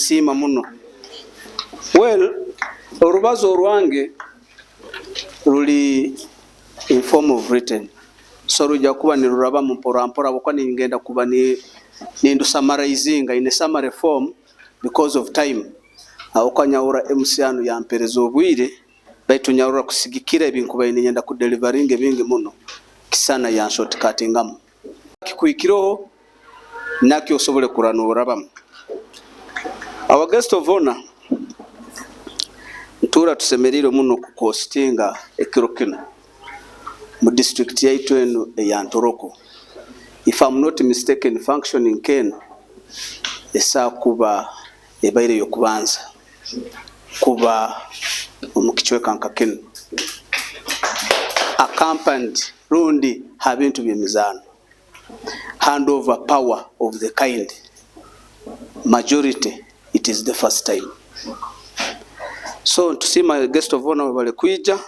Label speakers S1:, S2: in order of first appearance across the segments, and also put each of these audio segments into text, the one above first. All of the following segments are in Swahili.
S1: nsiima muno. Well, orubazo orwange ruli in form of written. So rujja kuba niruraba mu mporampora bwokwa ningenda kuba nindu summarizing in a summary form because of time. Awokanyawura MC anu yampereza obwire baitu nyawura kusigikira ebinkuba ninyenda ku delivering ebingi muno kisana ya shortcuttingamu kikuikiroho nakyo osobole kuranurabamu. Our guest of honor ntura tusemerire muno ku hostinga ekiro kino mu district yaitu eno ya Ntoroko. If I'm not mistaken, functioning Ken esa kuba ebaire yokubanza kuba omukichweka nkakeno accompanied rundi habintu byemizano handover power of the kind majority it is the first time. So to see my guest of honor bale kuija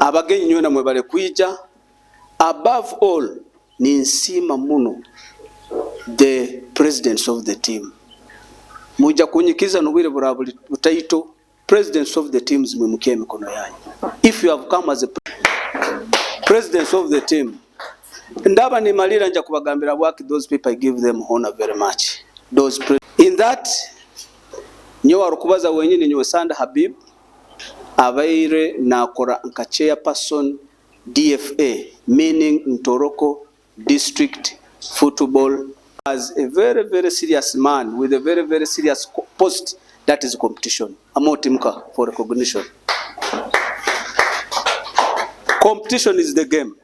S1: abagenyi nyona mwe bale kuija, above all ni nsima muno the presidents of the team. Muja kunyikiza nubwire burabuli butaito presidents of the teams mwe mukie mikono yanyu. If you have come as a presidents of the team, ndaba ni malira nja kubagambira bwaki, those people I give them honor very much. Those in that nyo warukubaza wenyine nyo Sanda Habib abaire nakora nka chairperson DFA, meaning Ntoroko District Football, as a very, very serious man with a very, very serious post, that is competition. Amotimka for recognition. Competition is the game.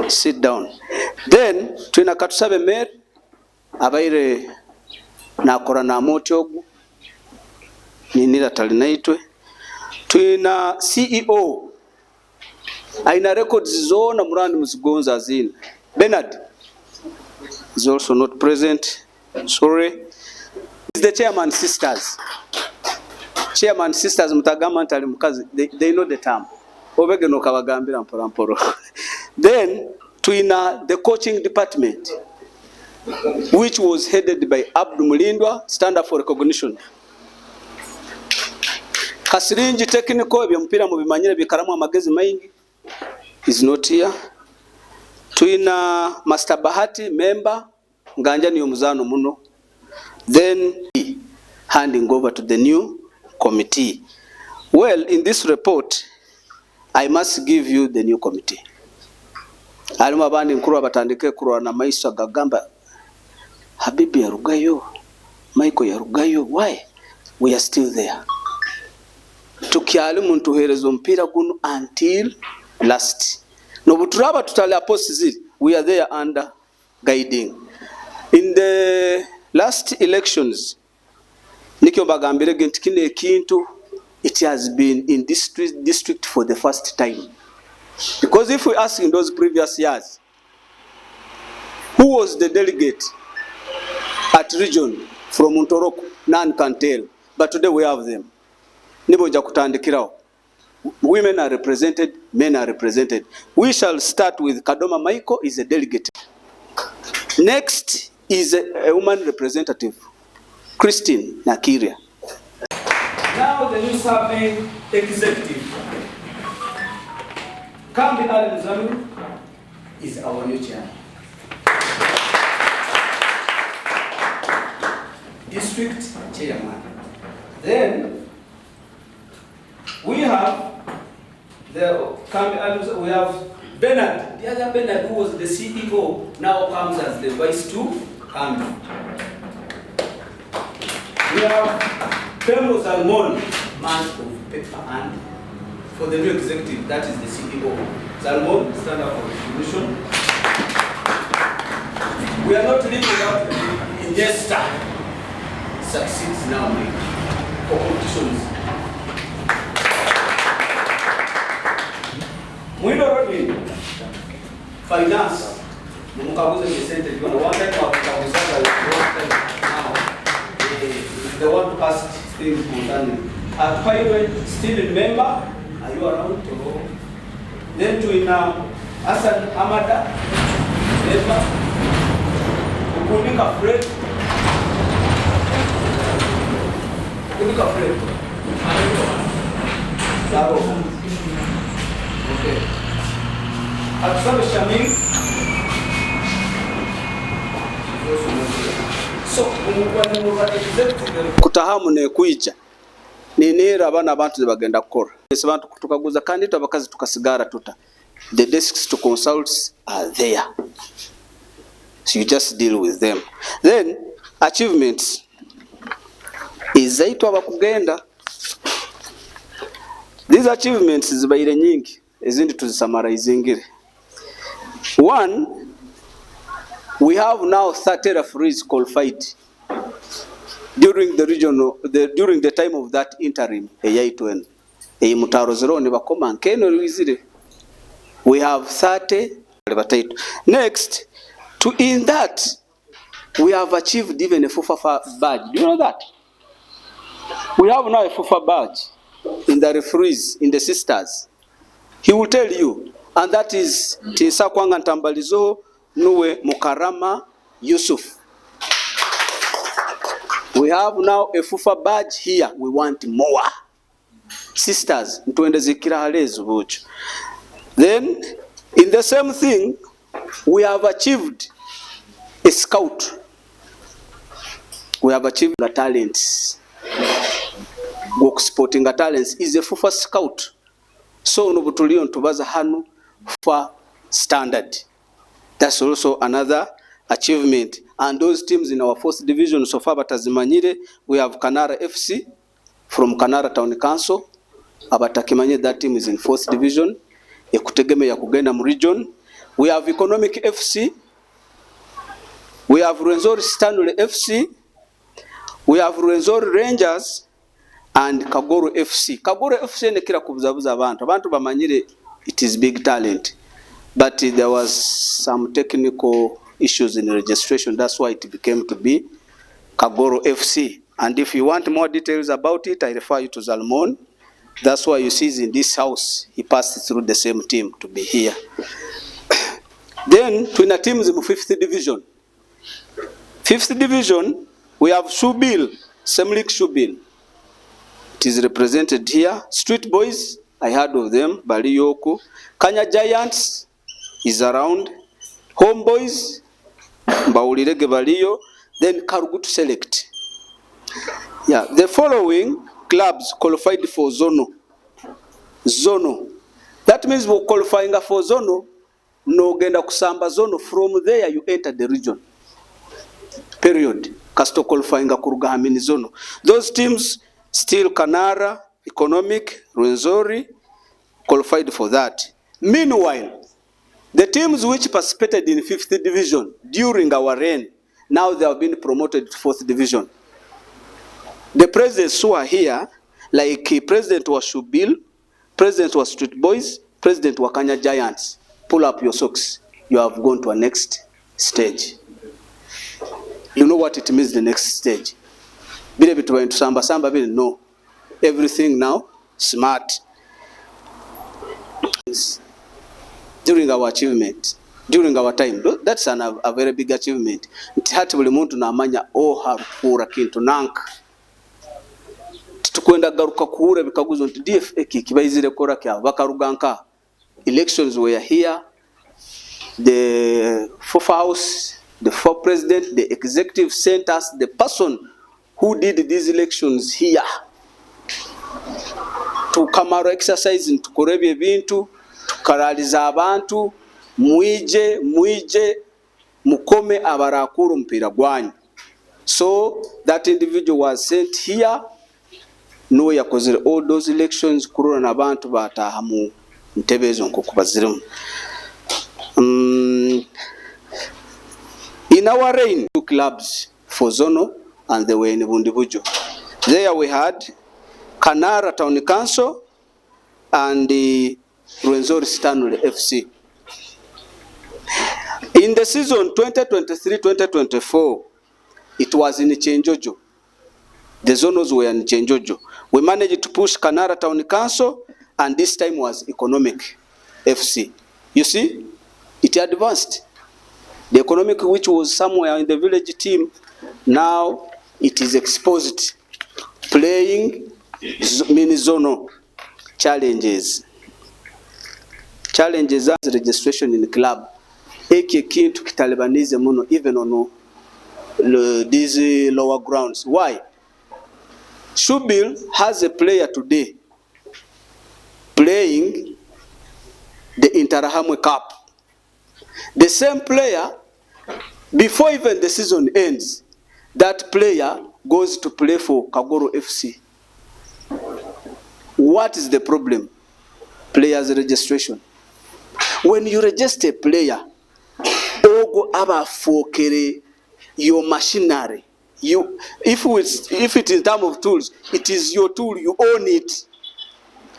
S1: Sit down. Then, tuina katusabe mer, abaire nakora na amotiogu, ninira talinaitwe. Tuina CEO, aina records zona murandi musigonza azina. Bernard is also not present. Sorry. It's the chairman sisters. Chairman sisters mutagama ntali mukazi. They know the term. Obege no kabagambira mporo. Then tuina the coaching department, which was headed by Abdu Mulindwa, stand up for recognition. Kasirinji technical bya mpira mu bimanyire bikaramu amagezi maingi is not here. Tuina Master Bahati member nganja niyo muzano muno. Then handing over to the new committee. Well, in this report I must give you the new committee. Alima bandi nkuru batandike kurwa na maiso gagamba Habibi ya Rugayo, Michael ya Rugayo. Why? We are still there. Tukiali muntu herezo mpira gunu until last. No buturaba tutali aposti zili. We are there under guiding. In the last elections, nikyo bagambire gentikine kintu, it has been in this district for the first time. Because if we ask in those previous years, who was the delegate at region from Ntoroko, none can tell. But today we have them. Niboja kutandikirao. Women are represented, men are represented. We shall start with Kadoma Michael is a delegate. Next is a woman representative, Christine Nakiria. Now the new serving executive, Kambi Al-Muzami, is our new chair. District chairman. Then we have we have Bernard, the other Bernard who was the CEO, now comes as the vice to Kambi. We have Pembo Salmon, man of paper and for the new executive, that is the CEO. Salmon, stand up for recognition. We are not leaving out Ingesta succeeds now for competitions. Mwindo Rodin, finance, Mumukabuza Vicente, you want to now. They want to ask things concerning. At Pilot, still in member, are you around to go? Then to Hassan Amada, member, Ukunika Fred, Okay. So kutahamu nekuija ninira abana abantu bagenda kukora ese bantu tukaguza kandi abakazi tukasigara tuta. The desks to consult are there, so you just deal with them. Then achievements is zaito abakugenda. These achievements zibaire nyingi ezindi tuzisummarizingire. One, we have now 30 referees qualified during the time of that interim eyaitwen mutaro zero ne bakoma nkeno lwizire. We have 30 bataitu. Next, in that we have achieved even a FUFA badge. Do you know that? We have now a FUFA badge in the referees, in the sisters. He will tell you, and that is Tisa Kwanga Ntambalizo Nuwe Mukarama Yusuf. We have now a FUFA badge here. We want more. Sisters, then, in the same thing, we have achieved a scout. We have achieved the talents. Work sporting talents is a FUFA scout. So, Nobutulion Tubaza Hanu for standard. That's also another achievement. And those teams in our 4th division, so far, Batazimanyire, we have Kanara FC from Kanara Town Council. Abatakimanye, that team is in 4th division. Ekutegeme ya kugenda mu region. We have Economic FC. We have Rwenzori Stanley FC. We have Rwenzori Rangers and Kagoro FC. Kagoro FC ne kira kubuzabuza abantu. Abantu bamanyire it is big talent. But there was some technical issues in registration. That's why it became to be Kagoro FC. And if you want more details about it, I refer you to Zalmon. That's why you see he's in this house. He passed through the same team to be here. Then, twin teams in 5th division. 5th division, we have Shubil, Semlik Shubil. It is represented here. Street Boys, I heard of them, Baliyoko. Kanya Giants is around. Homeboys, Baulirege Baliyo. Then Karugutu Select. Yeah, the following clubs qualified for Zono. Zono. That means we're qualifying for Zono. No genda kusamba Zono. From there you enter the region. Period. Kasto qualifying kuruga hamini Zono. Those teams still Kanara, Economic, Rwenzori qualified for that. Meanwhile, the teams which participated in 5th division during our reign, now they have been promoted to 4th division. The presidents who are here, like President was Shubil, President was Street Boys, President was Kanya Giants. Pull up your socks. You have gone to a next stage. You know what it means, the next stage. No. Everything now, smart. During our achievement, during our time, that's a very big achievement. Hati buli muntu namanya harukura kintu nanka. Tukwenda garuka kuhure bikaguzo nti DFA kibayizire kora kya bakaruganka. Elections were here. The FUFA house, the FUFA president, the executive centers, the person who did these elections here. Tukamaro exercise tukorebye bintu, tukaraliza abantu, mwije mukome abarakuru mpira gwanyu. So that individual was sent here. No yakozere all those elections kurura nabantu bataha mu ntebezo nkokubazirimu. In our reign, 2 clubs for Zono and they were in Bundibujo. There we had Kanara Town Council and the Rwenzori Stanley FC. In the season 2023-2024, it was in Chenjojo. The zonos were in Chenjojo. We managed to push Kanara Town Council, and this time was Economic FC. You see, it advanced. The Economic, which was somewhere in the village team, now it is exposed playing mini zonal challenges. Challenges as registration in the club. Eki kintu kitalibanize muno even on these lower grounds. Why? Shubil has a player today playing the Interahamwe Cup. The same player, before even the season ends, that player goes to play for Kagoro FC. What is the problem? Players registration. When you register a player, ogo aba fokere your machinery. If it is in terms of tools, it is your tool, you own it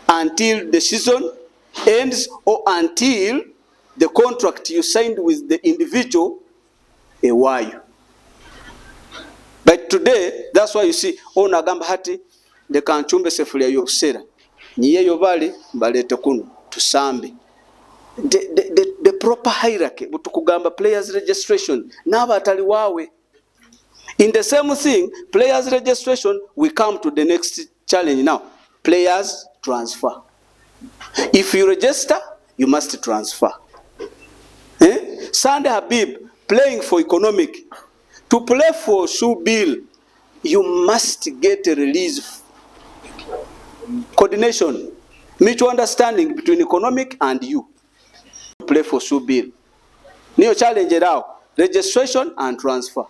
S1: until the season ends or until the contract you signed with the individual a while. But today, that's why you see, ona gamba hati de kanchumbe sefulia yosera. Niye yobali balete kunu tusambe. The proper hierarchy butukugamba players registration naba atali wawe. In the same thing, players registration, we come to the next challenge now. Players transfer. If you register, you must transfer. Sunday Habib playing for Economic. To play for Shubil, you must get a release. Coordination, mutual understanding between Economic and you. To play for Shubil. New challenge now, registration and transfer.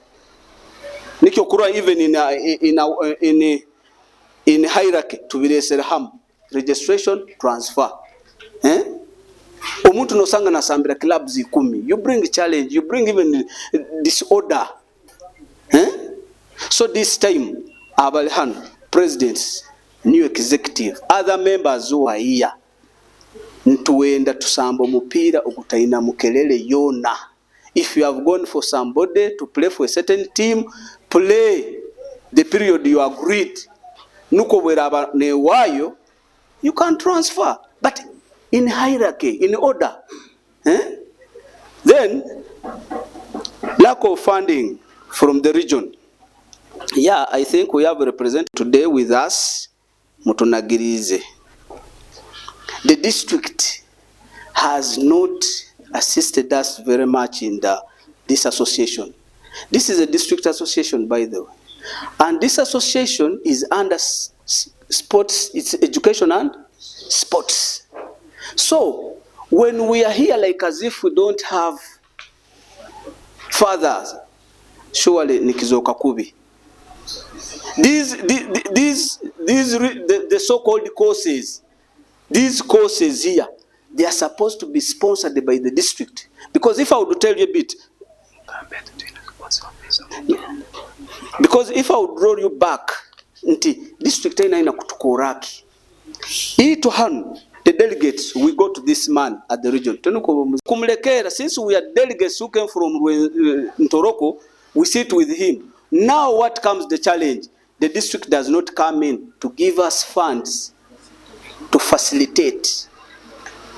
S1: Nikyo kura even in hierarchy to be registration, transfer. Omuntu no sanga na sambira clubs 10. You bring challenge, you bring even disorder. So this time, Abalhan, presidents, new executive, other members who are here, ntuenda tusamba mupira okutaina mukelele yona. If you have gone for somebody to play for a certain team, play the period you agreed. Nuko weraba ne wayo, you can transfer, but in hierarchy, in order. Then, lack of funding from the region. Yeah, I think we have a representative today with us, Mutunagirize. The district has not assisted us very much in this association. This is a district association, by the way. And this association is under sports, it's education and sports. So, when we are here like as if we don't have fathers, surely nikizoka kubi. The so-called courses, these courses here, they are supposed to be sponsored by the district. Because if I would tell you a bit, because if I would roll you back, district ina kutukoraki. The delegates, we go to this man at the region. Since we are delegates who came from Ntoroko, we sit with him. Now what comes the challenge? The district does not come in to give us funds to facilitate.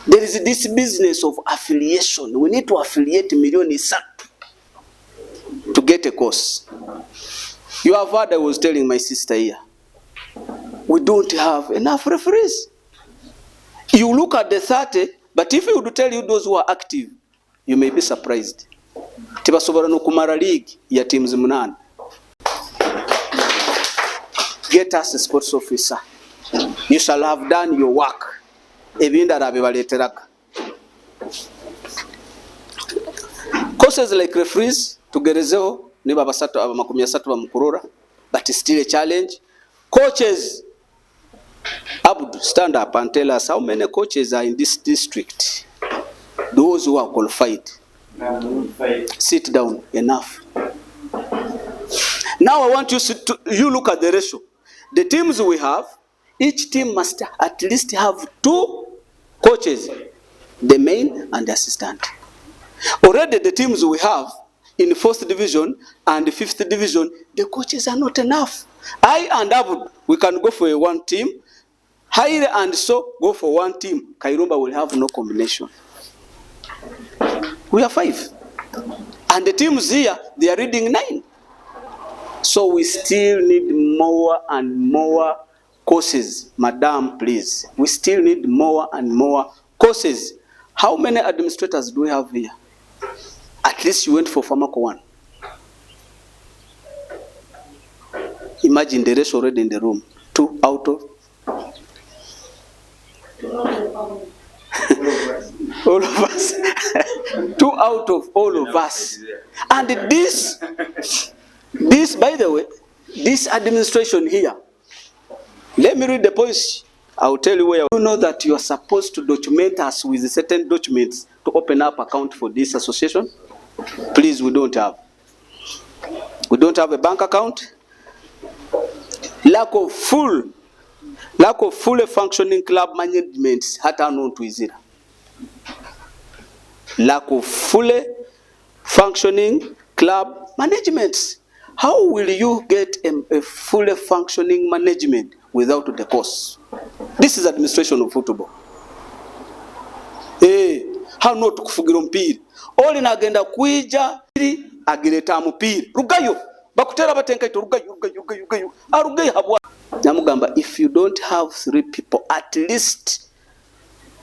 S1: There is this business of affiliation. We need to affiliate million to get a course. You have heard I was telling my sister here. We don't have enough referees. You look at the 30, but if you would tell you those who are active, you may be surprised. Tibasobora no kumara league ya teams munana. Get us a sports officer. You shall have done your work. Ebinda rabiwaleteraka. Courses like referees, tugerezeho, niba basatu abamakumi asatu bamukurora, but it's still a challenge. Coaches, Abud, stand up and tell us how many coaches are in this district. Those who are qualified. Sit down, enough. Now I want you look at the ratio. The teams we have, each team must at least have 2 coaches, the main and the assistant. Already the teams we have in the 4th division and the 5th division, the coaches are not enough. I and Abud, we can go for one team. Haile and so go for one team. Kairumba will have no combination. We are 5. And the teams here, they are reading 9. So we still need more and more courses. Madam, please. We still need more and more courses. How many administrators do we have here? At least you went for Pharmaco 1. Imagine the rest already in the room. 2 out of all of us. 2 out of all of us. And this, by the way, this administration here, let me read the points. I'll tell you where. You know that you are supposed to document us with certain documents to open up account for this association. Please, we don't have. We don't have a bank account. Lack of fully functioning club management. Hata known to Izira. Lack of fully functioning club management. How will you get a fully functioning management without the cost? This is administration of football. How not kufugira mpira? Oli nagenda kuija agireta mupira. Rugayo. Bakutera batenkaito rugayo. Arugayo habwa. Namugamba, if you don't have 3 people at least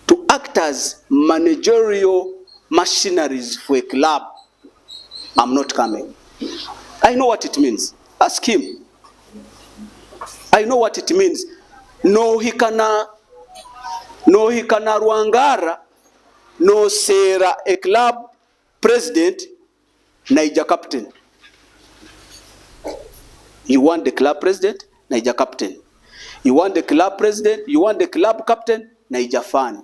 S1: to act as managerial machineries for a club, I'm not coming. I know what it means. Ask him. I know what it means. No hikana Rwangara, no Sera, a club president, Naija captain. You want the club president, Naija captain. You want the club president, you want the club captain, Naija fan.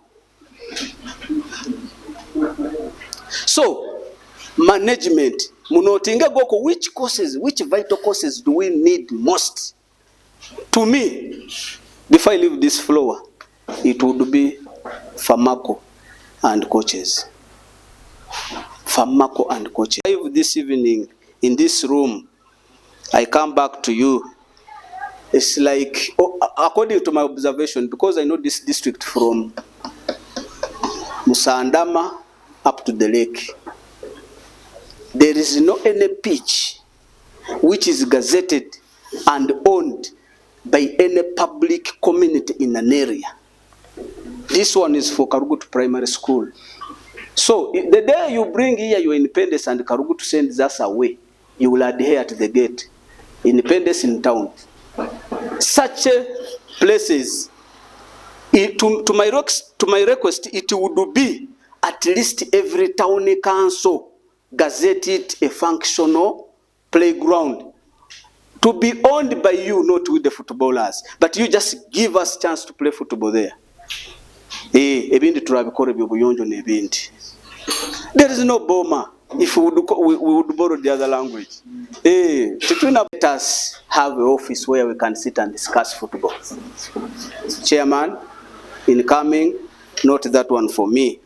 S1: So, management, munotinga goko, which vital courses do we need most? To me, before I leave this floor, it would be Pharmaco and coaches. Pharmaco and coaches. This evening, in this room, I come back to you. It's like, according to my observation, because I know this district from Musandama up to the lake, there is no any pitch which is gazetted and owned by any public community in an area. This one is for Karugutu Primary School. So the day you bring here your independence and Karugutu sends us away, you will adhere to the gate. Independence in town. Such places, to my request, it would be at least every town council gazetted a functional playground to be owned by you, not with the footballers, but you just give us chance to play football there. There is no Boma. If we would borrow the other language. Let us have an office where we can sit and discuss football. Chairman, incoming, not that one for me.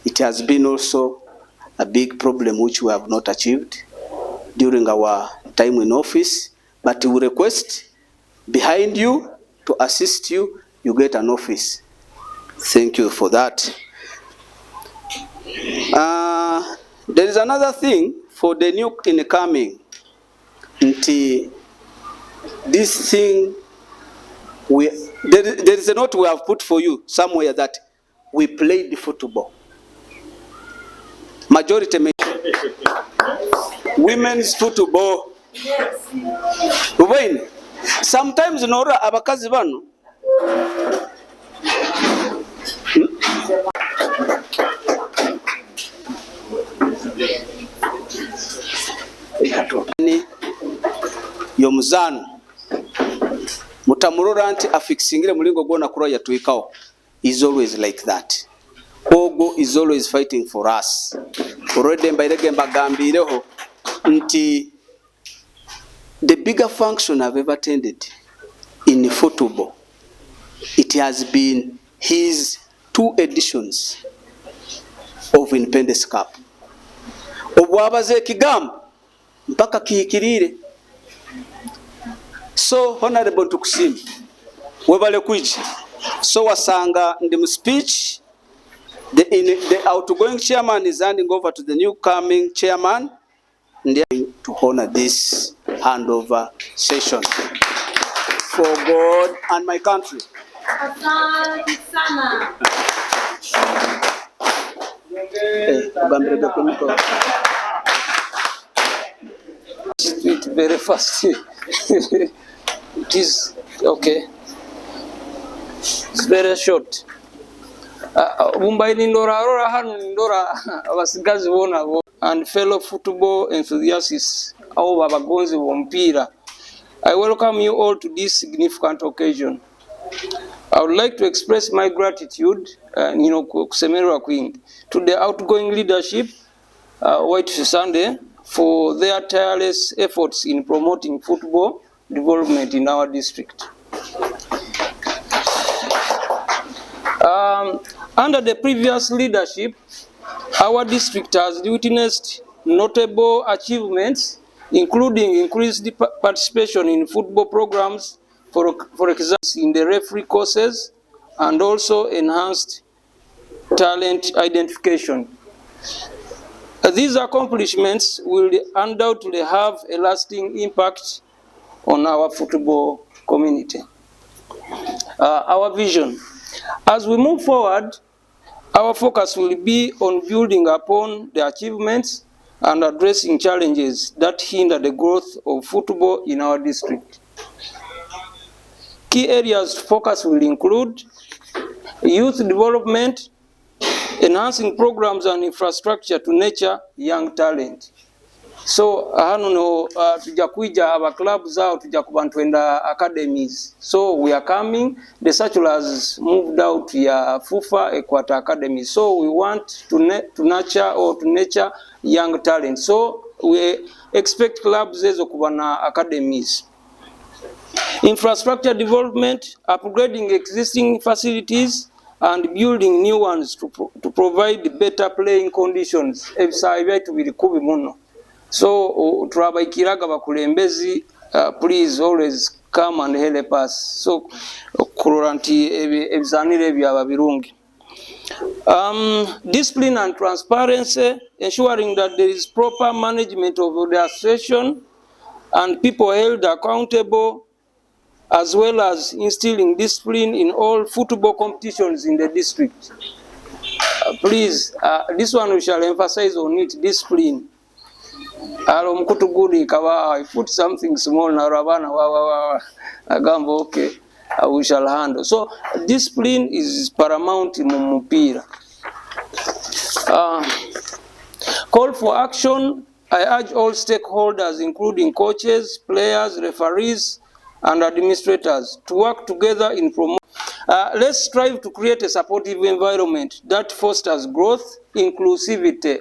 S1: It has been also a big problem which we have not achieved during our time in office, but we request behind you to assist you, you get an office. Thank you for that. There is another thing for the new incoming. This thing, there is a note we have put for you somewhere that we played the football. Majority women's football. Yes. Sometimes nora abakazi bano yomuzano mutamurora nti afixingire mulingo gona kura yatuikao is always like that. Ogo is always fighting for us. Already mbairege mbagambireho nti the bigger function I've ever attended in football, it has been his 2 editions of Independence Cup. Obwabaze kigamba mpaka kihikirire. So honorable tukusimu webale kuiji. So wasanga ndi mu speech the outgoing chairman is handing over to the new coming chairman to honor this handover session. For God and my country.
S2: Speak very fast. It is okay. It's very short. And fellow football enthusiasts, I welcome you all to this significant occasion. I would like to express my gratitude to the outgoing leadership, White Sunday, for their tireless efforts in promoting football development in our district. Under the previous leadership, our district has witnessed notable achievements, including increased participation in football programs, for example, in the referee courses, and also enhanced talent identification. These accomplishments will undoubtedly have a lasting impact on our football community. Our vision. As we move forward, our focus will be on building upon the achievements and addressing challenges that hinder the growth of football in our district. Key areas to focus will include youth development, enhancing programs and infrastructure to nurture young talent. So hano tuja kuija aba clubs out tuja kubantwenda academies. So we are coming, the circular has moved out ya FUFA Equator Academy. So we want to nurture young talent. So we expect clubs ezo kubana academies. Infrastructure development, upgrading existing facilities and building new ones to provide better playing conditions. So turabaikiraga bakulembezi, please always come and help us. So kurora nti ebizanire byaba birungi. Discipline and transparency, ensuring that there is proper management of the association and people held accountable, as well as instilling discipline in all football competitions in the district. Please, this one we shall emphasize on it, discipline. I put something small na rabana agambo okay, we shall handle. So discipline is paramount in mupira. Call for action. I urge all stakeholders, including coaches, players, referees, and administrators, to work together in promoting. Let's strive to create a supportive environment that fosters growth, inclusivity,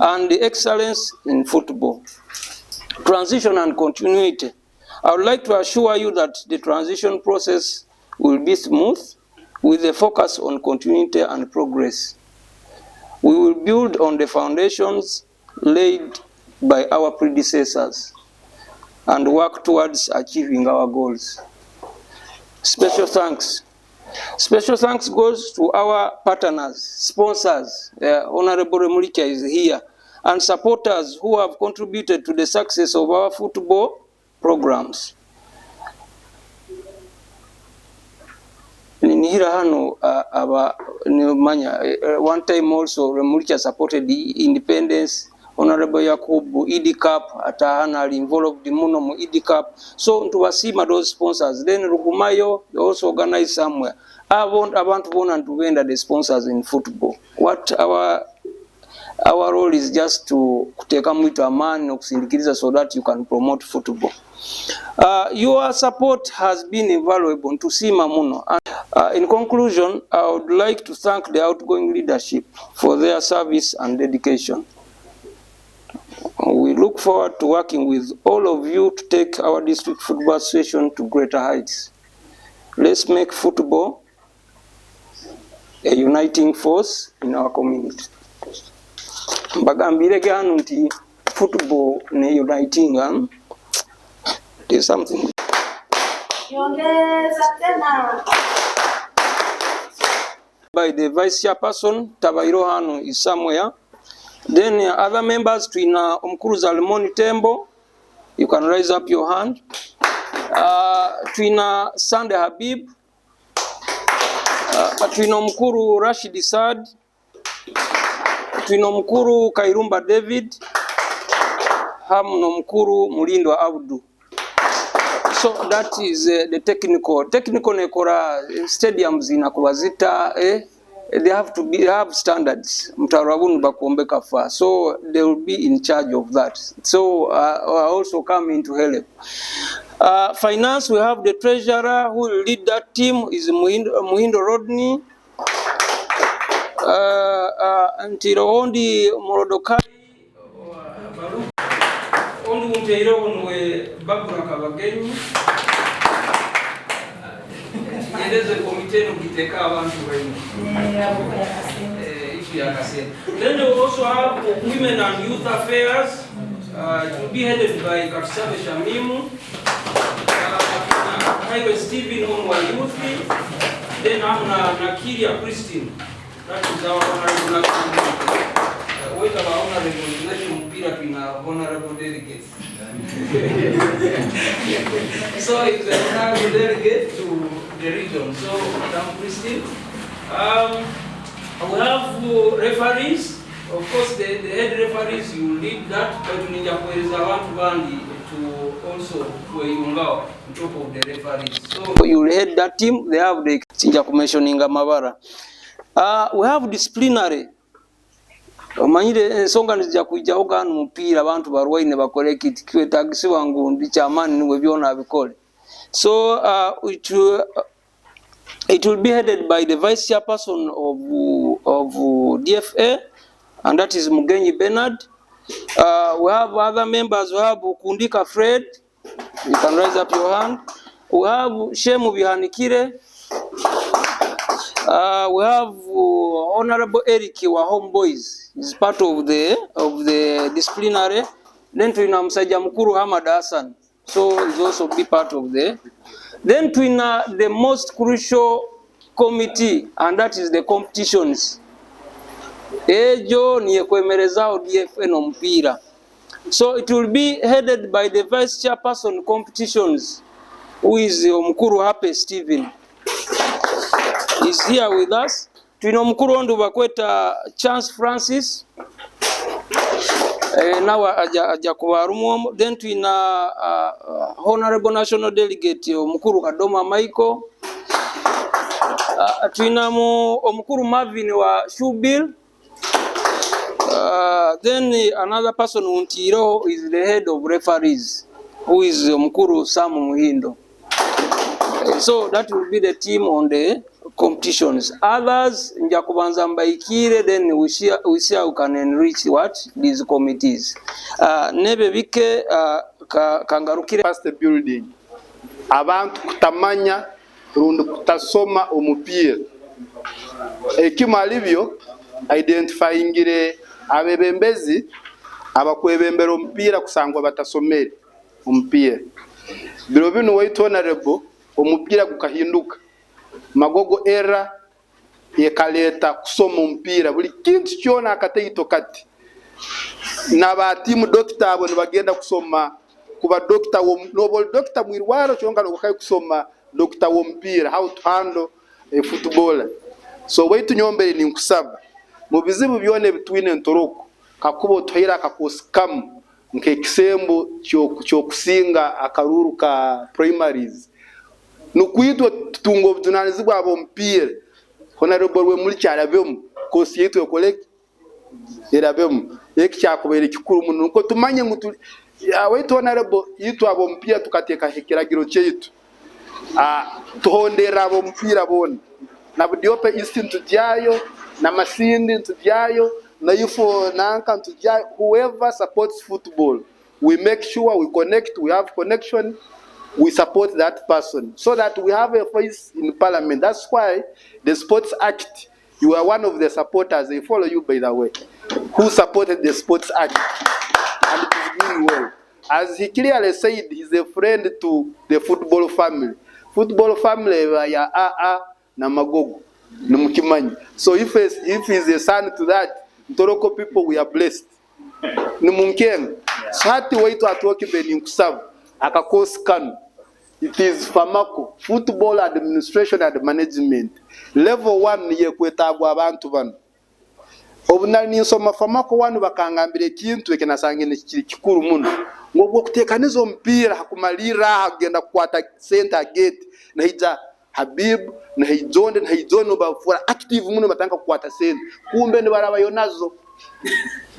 S2: and the excellence in football. Transition and continuity. I would like to assure you that the transition process will be smooth, with a focus on continuity and progress. We will build on the foundations laid by our predecessors and work towards achieving our goals. Special thanks. Special thanks goes to our partners, sponsors, Honorable Remulika is here, and supporters who have contributed to the success of our football programs. One time also Remulika supported the independence. Honorable Yakubu, ED Cup, atahana involved in muno ED Cup. So tuwasima those sponsors. Then Rugumayo, they also organized somewhere. I want to venda the sponsors in football. What our role is just to take mwito amani nokusindikiriza so that you can promote football. Your support has been invaluable to see Mamuno. In conclusion, I would like to thank the outgoing leadership for their service and dedication. We look forward to working with all of you to take our district football association to greater heights. Let's make football a uniting force in our community. Bagambire ganu nti football ne uniting there's something. By the vice chairperson, Tabairo Hanu is somewhere. Then other members, twina omukuru Zalimoni Tembo, you can raise up your hand. Twina Sande Habib, twina omukuru Rashid Sad, twina omukuru Kairumba David, hamu nomukuru Mulindwa Abdu. So that is the technical nekora stadiums inakubazita they have standards mtarabuni bakuombeka fa, so they will be in charge of that. So I also come into help. Finance, we have the treasurer who will lead that team is Muhindo Rodney, Ntirohondi Morodokai, Ondi Mteiro Onwe Babura Kabageni. There's a committee ukiteka abantu wengi. Then we also have women and youth affairs. It will be headed by Kapsabe Shamimu. Highway Stephen Onwa Youth. Then Nakiria Christine. That is our honorable candidate. Wait about honorable election period in our honorable delegates. So it's an honorable delegate to the region. So, Madam Christine, we have referees. Of course, the head referees, you lead that, but Ninjakweza Wantubandi to also Kweyungao on top of the referees. So you head that team. They have the Ninjakumentioninga Mavara. We have disciplinary. Omanyire songa nzija kuija ogana mupira abantu barwaine bakole kiti kwetagisiwa ngundi chamani niwe byona abikole. So it will be headed by the vice chairperson of DFA, and that is Mugenyi Bernard. We have other members. We have Kundika Fred. You can raise up your hand. We have Shemu Bihanikire. We have Honorable Eric wa Homeboys. He's part of the disciplinary. Then tuina Msaja Mkuru Hamad Hassan. So he's also be part of the. Then tuina the most crucial committee, and that is the competitions. Ejo niye kwemerezao DFA no mpira. So it will be headed by the vice chairperson competitions, who is Mkuru Hape Stephen. He's here with us. Tuina Mkuru Ondu Bakweta Chance Francis. Now aja kuwarumu. Then tuina Honorable National Delegate Mkuru Kadoma Michael. Tuina Mkuru Marvin wa Shubil. Then another person Untiro is the head of referees, who is Mkuru Samu Muhindo. So that will be the team on the competitions. Others, Njakubanza Mbaikire, then we see how can enrich these committees. Nebe Vike Kangarukire.
S3: Past the building. Abantu kutamanya rundu kutasoma omupira. Ekima alivyo identifyingire abebembezi abakwebembera omupira kusangwa batasomere omupira. Biro bino wait honorable omupira gukahinduka. Magogo era yekaleta kusoma omupira buli kintu kyona akateito kati. Naba timu doctor abo nibagenda kusoma kuba doctor noble doctor mwirwaro kyonga nokaye kusoma doctor wompira how to handle a footballer. So wait nyombere ni nkusaba mu bizibu byone bitwine Ntoroko kakubo tohira kakoskamu nke kisembo cyo kusinga akaruru ka primaries nukwitwa tungo tunanizibwa abo mpira honorable we muri cyarabemu kosi yitwe kolek erabemu ekyakubera kikuru muno nuko tumanye ngutu wait honorable yitwa abo mpira tukateka hekiragiro cyeyitu tuhondera abo mpira bona na budiope instinct tyayo na masindi tyayo na yufo nanka tyayo. Whoever supports football, we make sure we connect, we have connection, we support that person so that we have a voice in parliament. That's why the Sports Act, you are one of the supporters. They follow you, by the way, who supported the Sports Act, and it is doing well. As he clearly said, he's a friend to the football family. Football family ya na Magogo, Numukimanyi. So if he's a son to that, Ntoroko people, we are blessed. Nimunkeng, sati waitu atuoki beni nkusabu, akakosi kanu. It is Famako, Football Administration and Management. Level 1 niye kwetagwa abantu bano. Obunali ninsoma Famako wanu bakangambire kintu ekinasangene kiri kikuru muno. Ngobwo kutekanizo mpira hakumalira hagenda kukwata center gate na hija Habib na hijonde na hijono bafura active muno batanga kukwata center. Kumbe ni barabayonazo.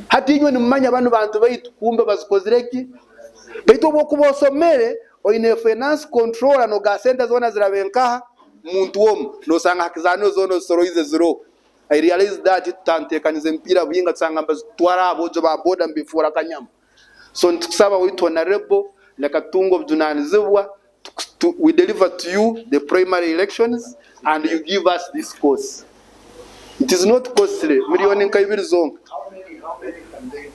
S3: Hati inywe ni mmanya bantu baitu kumbe bazikozireki. Baitu bokubosomere oine finance controller no ga center zona zirabenkaha muntu womu no sanga hakizano zono soroize zero. I realize that it tantekanize mpira buyinga tsanga mbazitwara abojo ba boda mbifura kanyama. So ntukusaba witu honorable lekatungo bjunanizibwa we deliver to you the primary elections and you give us this course. It is not costly. Milioni nkaibiri zonga. How many can they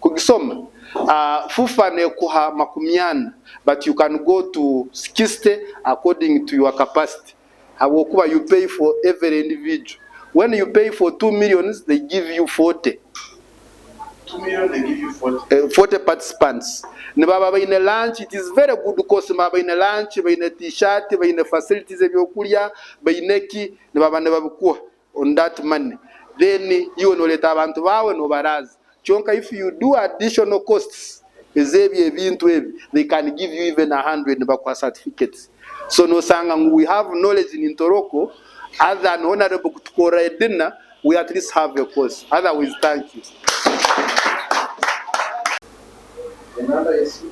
S3: kugisoma fufa ne kuha makumiana, but you can go to 60 according to your capacity. Hawokuba you pay for every individual. When you pay for 2 million, they give you 40.
S4: 2 million, they give you 40.
S3: 40 participants. Nibaba in a lunch, it is very good because nibaba in a lunch, in a t-shirt, in a facilities of your kuria, in neki, nibaba nebabukuwa on that money. Then you know let abantu bawe no barazi. Chonka if you do additional costs, they can give you even 100 bakwa certificates. So no sanga we have knowledge in Ntoroko, other than honorable kutukora dinner, we at least have a course. Otherwise, thank you.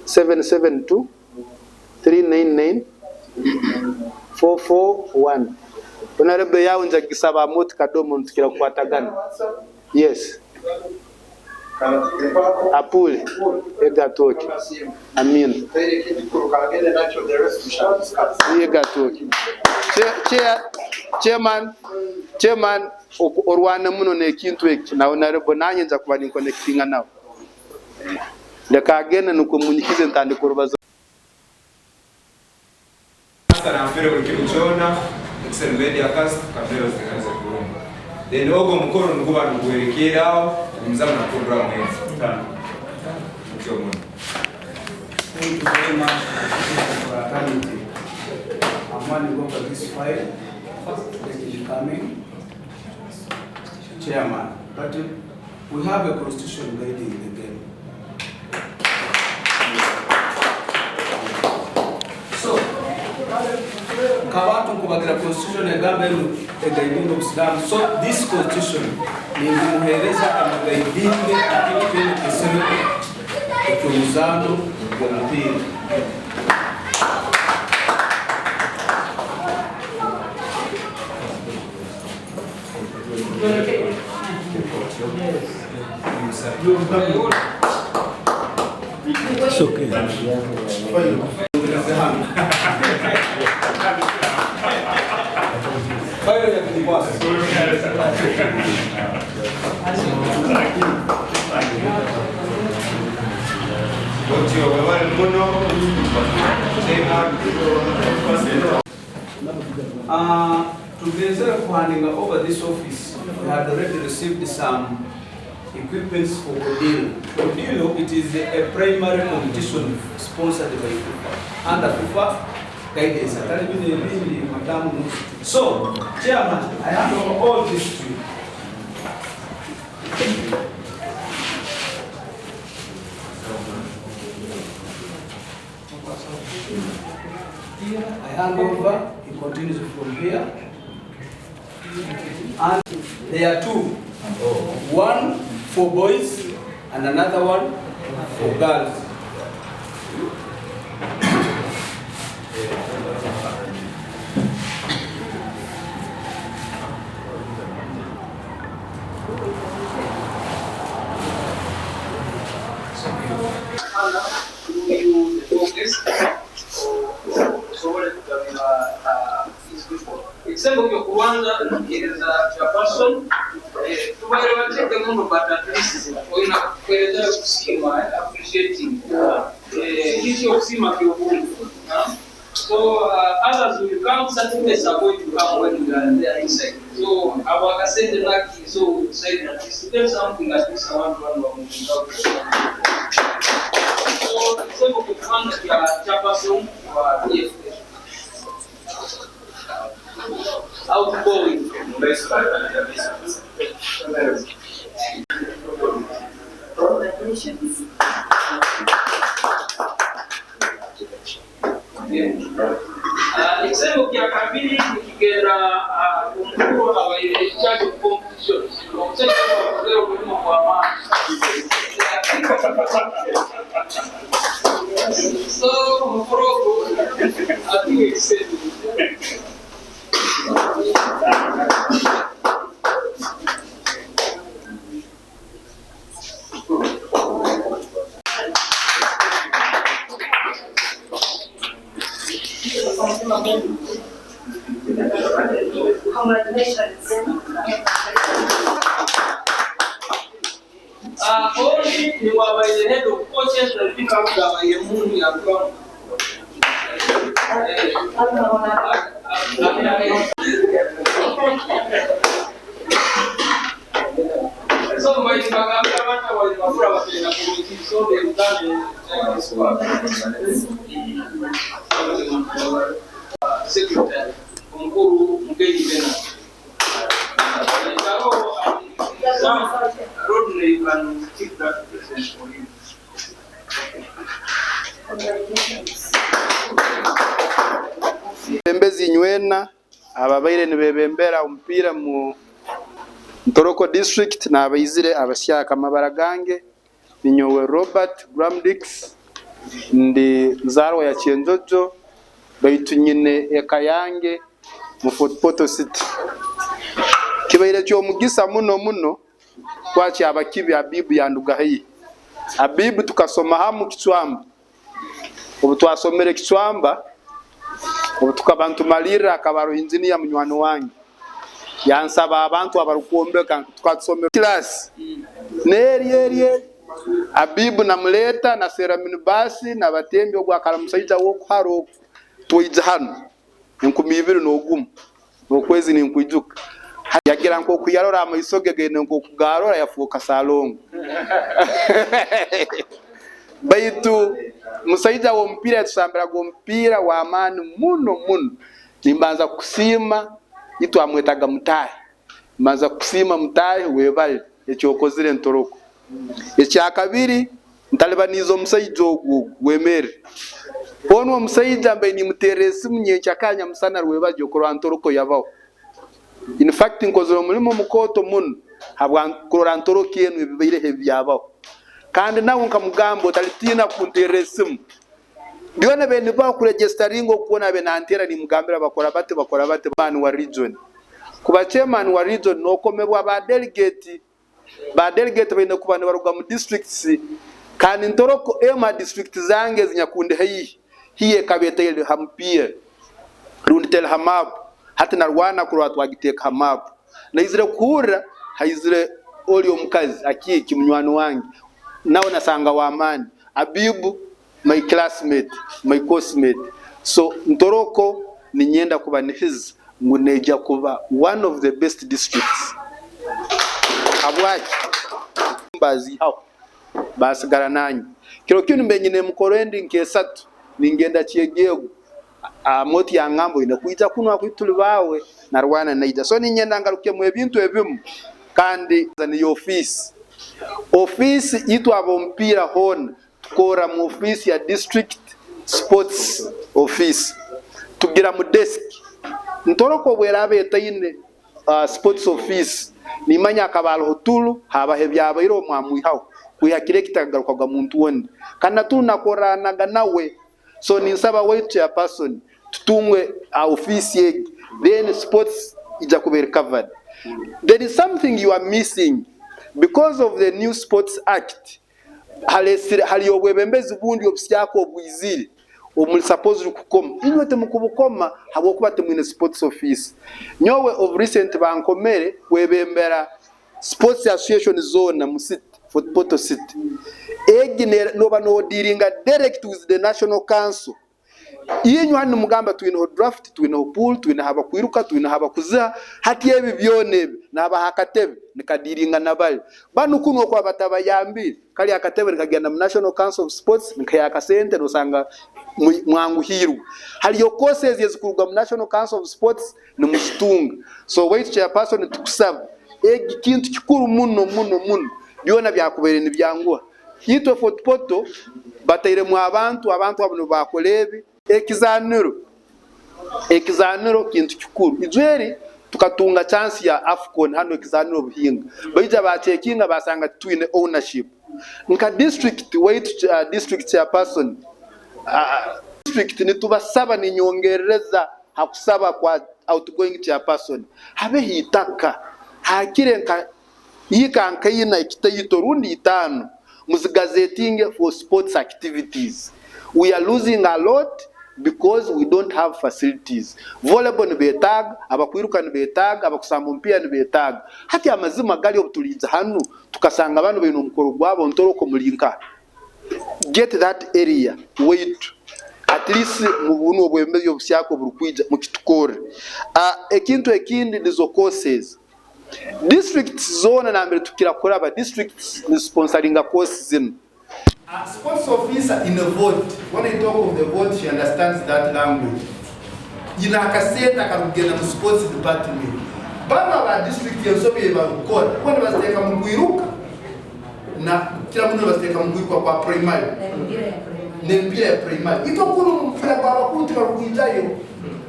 S3: 772 399 441. Honorable yaunja kisaba moti kadomo ntukira kuatagana. Yes. Apule ega toki. Amin. Ega toki. Chairman orwana muno ne kintu eki na honorable nanye nza kuba ni connectinga nawo. Leka agenda nukomunyikize ntande kurubazo.
S5: Sana mpira ukimuchona media cast kamera zikaanza kuomba. Then ogo mkono nguba nguelekea mzamu na program yetu. Mkio mwana.
S6: Thank you very much for attending. I'm going to go for this file. Thank you for coming. Chairman, but we have a constitution leading the game. So, Kawatu kubagira constitution egambenu egaidingo Islam. So this constitution ni muhereza amagaidinge akipeni kesero ekyomuzano gw'omupiira.
S7: It's okay.
S6: Together for handing over this office, we had already received some equipments for Kodilo. Kodilo, it is a primary competition sponsored by FIFA. Under FIFA guidance. So, Chairman, I hand over all this to you. I hand over, he continues from here. And there are two. One for boys and another one for girls.
S2: Example of Rwanda is a person to take the moment, but at least when I appreciating issue of Sima. So others will come, certain days are going to come when we are there inside. So our assembly lucky so say that is there something that is one So some of the fund that are chaperson for DFA. Outgoing. Example kia kabili kigera kumkuru charge of competition. Leo kwa so Ntoroko ati example.
S8: Congratulations.
S2: Only you are by the head of coaches and pick up the moon ya from. So my Magamata was a committee, so they've done this work. Secretary, Mkuru Mkeni Bena. Rodney can keep that present for him.
S3: Bembezi nywena ababaire nibebembera umupira mu Ntoroko District na abayizire abasyaka amabara gange ninyowe Robert Gramdix ndi nzarwa ya Cyenjojo baitu nyine ekayange mu Fort Portal City kibaire cyo mugisa muno kwachi abakibi abibu yandugahi abibu tukasoma hamu Kicwamba ubu twasomere Kicwamba ubu tukabantu malira akabaro engineer munywano wange yansaba abantu abarukuombeka tukasomera class neri abibu namuleta na seramini basi na batembi ogwakala musaija wo kwaro toija hano nkumibiri nogumu nokwezi ninkwijuka yagira nko kuyarora amayisoge gene nko kugarora yafuka salongo baitu musaija wo mpira tusambira go mpira wa amani muno nimbanza kusima itu amwetaga mutahe manza kusima mutahe webale ekyokozire Ntoroko ekya kabiri ntalibanizo musaija ogwo wemere ono musaija mbe ni muteresi munyencha kanya musana rwebaje ko Ntoroko yabaho in fact nkozoro mulimo mukoto muno habwa ko Ntoroko yenu bibaire hebyabaho kandi nawo nkamugambo talitina kunteresi Dione bene ba ku registeringo kuona bene antera ni mugambira bakora bate man wa region kuba chairman wa region no komebwa ba delegate bene kuba baruga mu districts kandi Ntoroko ema district zange zinyakunde hiye kabeta ile hampia rundi tel hamab hata na Rwana kurwa twagiteka hamab na izire kura haizire oli omukazi akiki munywano wange nawo nasanga wa amani abibu my classmate my coursemate so Ntoroko ni nyenda kuba nihiz muneja kuba one of the best districts abwaki mbazi hao basigara nanyi kiro kintu mbenyine mukorendi nkesatu ningenda kiegego moti ya ngambo ina kuita kunwa kwituli bawe na Rwana naija so ni nyenda ngaruke mu ebintu ebimu kandi ni office itu abompira hona tukora mu office ya district sports office tugira mu desk Ntoroko bwerabe tayine sports office nimanya akabalo hotulu habahe byabayiro mwamwihaho kuyakire kitagarukaga muntu wonde kana tunakoranaga nawe so ninsaba wetu ya person tutungwe office ye then sports ija kubere covered. There is something you are missing because of the new sports act haliyobwebembezi bundi obusyako obwizire omuli suppose kukoma inwete mukubukoma habo kubate mwine sports office nyowe of recent bankomere webembera sports association zone mu city Fort Portal City egine no bano dealing direct with the national council Yinyu hano mugamba twine draft, twine pool, twine haba kwiruka, twine haba kuza hati ebi byone naba hakatebe nikadiringa nabali banu kuno kwa batabayambi kali akatebe nikagenda mu National Council of Sports nikayaka sente nosanga mwangu hiru hali yo courses yezikurwa mu National Council of Sports ni mushitunga. So wait chairperson tukusaba kintu kikuru muno byona byakubere ni byanguha hito footpoto batayire mu abantu abano bakolebi ekizaniro kintu kikuru ijweri tukatunga chance ya Afcon hano ekizaniro buhinga bayija bachekinga basanga twine ownership nka district wait district chairperson district ni tubasaba ni nyongereza hakusaba kwa outgoing chairperson habe hitaka hakirenka yikanka yina ikitayito rundi itano muzigazetinge for sports activities. We are losing a lot because we don't have facilities. Volleyball ni betag, abakwiruka ni betag, abakusamba mpira ni betag. Hati amazima gali obutuliza hanu tukasanga abantu bino mukoro gwabo Ntoroko mulinka. Get that area wait at least mubunu obwembezi obusyako burukwija mukitukore. Ekintu ekindi nizo courses. Districts zone na mbere tukira koraba districts ni sponsoring a course zino.
S4: Sports officer in a vote, when I talk of the vote, she understands that language. Ina kaseta karugena mu sports department. Baba ba district yosobe ba ukora. Kwani baziteka mu kwiruka na kila mundu baziteka mu kwiruka kwa primary. Nempira primary. Ito kuno mfira baba kuti karugijayo.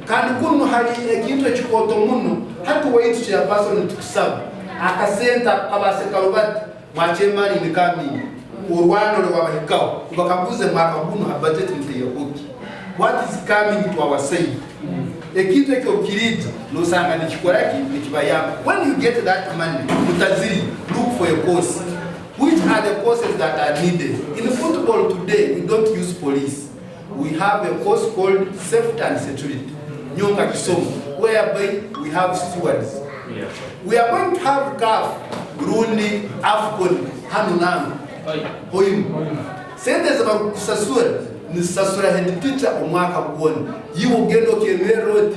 S4: Kandi kuno hali ekintu ekikoto muno. Hatu wait to your person to serve. Akasenta abase karubati mwachemani ni kami. Urwano rwa bahikao bakaguze makabuno ha budget mteye oki. What is coming to our side? Ekintu ekyo kirita no sanga nikikoraki nikibayamba. When you get that money utazili look for a course. Which are the courses that are needed? In football today we don't use police. We have a course called safety and security. Nyonga kisomo whereby we have stewards. We are going to have CAF, Burundi, Afcon, Handover. Sente za kusasura ni sasura head teacher omwaka kuona yiwo gendo kenwe road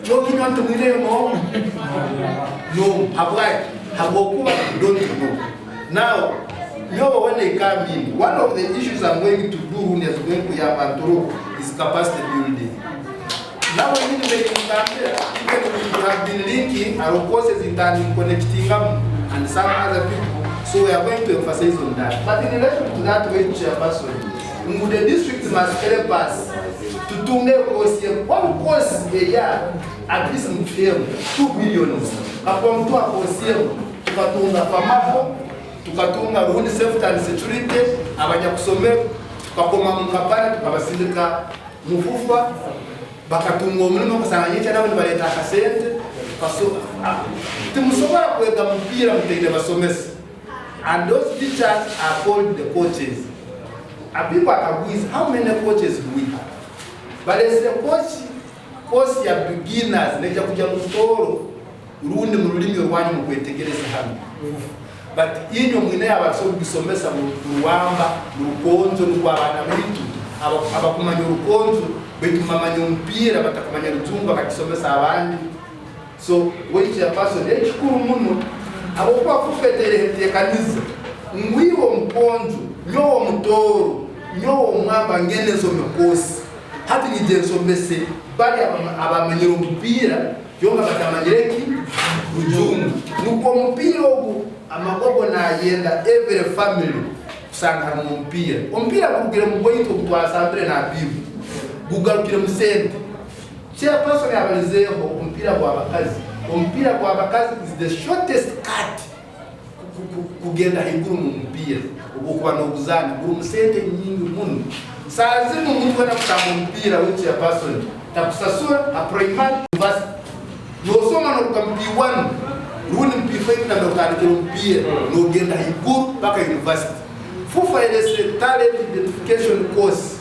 S4: no kinyantu mwire mo no habokuba don't know. Now when they come in, one of the issues I'm going to do when is going to have Ntoroko is capacity building. Now when we have been linking our courses in connecting them and some other people. So we are going to emphasize on that. But in relation to that way, chairperson, the district must help us to do one course a year, at least in 2 billion. Upon to a course, tukatunga pamapo, tukatunga road safety and security, abanya kusome, tukakoma mkapana, tukabasindika mufufa, bakatunga umulimo kusanganyika na wani baleta kasente, timusoma kwega mpira mteile basomesi. And those teachers are called the coaches. And people are asked, how many coaches do we have? But as a coach ya beginners, neja kuja mutoro, rundi murulimi rwanyu mukwetegereza hano. But inyo mwine abaso bisomesa mu Rwanda, mu Rukonzo, mu Rwanda bitu, abakumanya Rukonzo, betumamanya mpira, batakumanya Rujumba bakisomesa abandi. So, which a person ekikuru muno abokuba kufetere hetekaniza ngwiwo mponzo nyowo mutoro nyowo mwamba ngenezo mekosi hati nijenso mese bali abamenyero mpira yonga batamanyireki Rujumba nuko mpira ogu amagogo na yenda every family kusanga mu mpira kugire mu boyito kutwa centre na bibu gugarukire mu sente chairperson yabalizeho mpira kwa abakazi is the shortest cut kugenda higuru mu mpira ubukuba no guzana guru musente nyingi muno sazi mu muntu wana kutamba mpira which a person takusasura a primary university no soma no kampi 1 runi mpi na dokari kero mpira no genda higuru baka university fufa ile talent identification course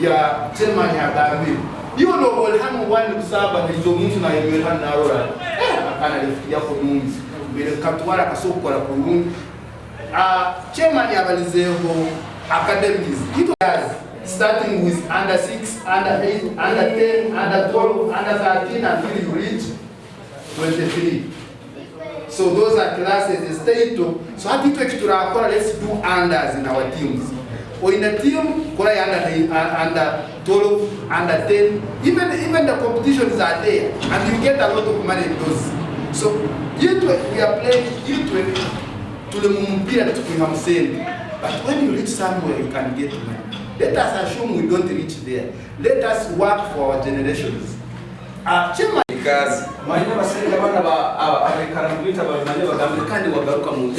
S4: ya chairman ya Gambi. Hiyo ndio walhamu wani kusaba hizo mtu na yeye hana rora. Akana lifikia kwa mungu. Bila katwara kasoko la kurundi. Chairman ya balizeho academies. Kitu kazi starting with under 6, under 8, under 10, under 12, under 13 until you reach 23. So those are classes state to. So I think let's do unders in our teams. Or in a team, under 12, under 10, even the competitions are there, and you get a lot of money in those. So we are playing to the Mumpira to Hamsen. But when you reach somewhere, you can get money. Let us assume we don't reach there. Let us work for our generations.
S5: Because
S6: my never said the one about I can't read about my never done the kind of welcome.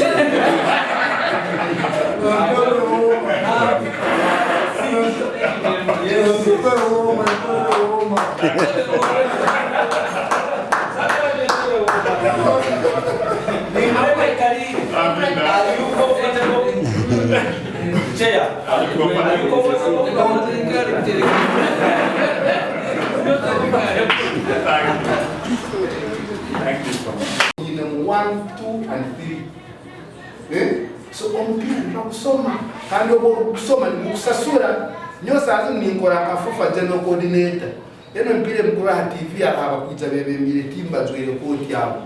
S4: In 1, 2, and 3. So ompira kusoma kandi okusoma nikusasura nyosa azo ninkora akafufa general coordinator eno mpire mkura TV abakuja bebemire timba zwele koti yabo.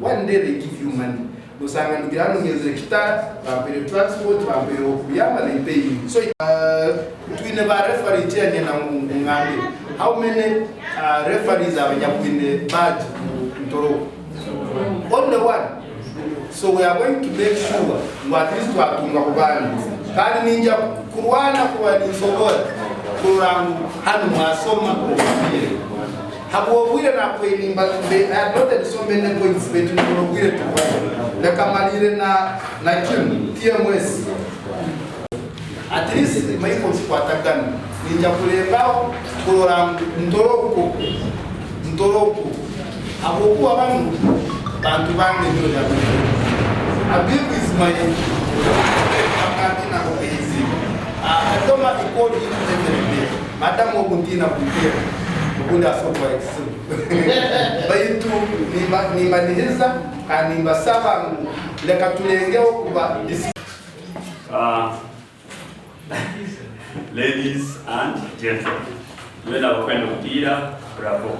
S4: One day they give you money. Usanga ndugirano ngeze kita bampere transport bampere okuyama they pay you. So twine ba referee change na ngambi. How many referees are in badge Ntoroko? Only one. So we are going to make sure at least we are kubani. Kani ninja kuruana kwa nisogora kurangu hanu masoma kumbire. Hapo wile na kuilimba I noted so many points between wile to na kamalire na kim TMS. At least my points kwa takani ninja kulembao kurangu Ntoroko hapo kwa bantu bange ndio ya Abibu is my Akatina Koezi. I don't have to call him every day. Madam Oguntina Kumpia, Ogunda Sopa Exu. Baitu Nimbaniza, and Nimbasaba, Lekatulengeo Kuba.
S8: Ladies and gentlemen, when I open the theater, bravo.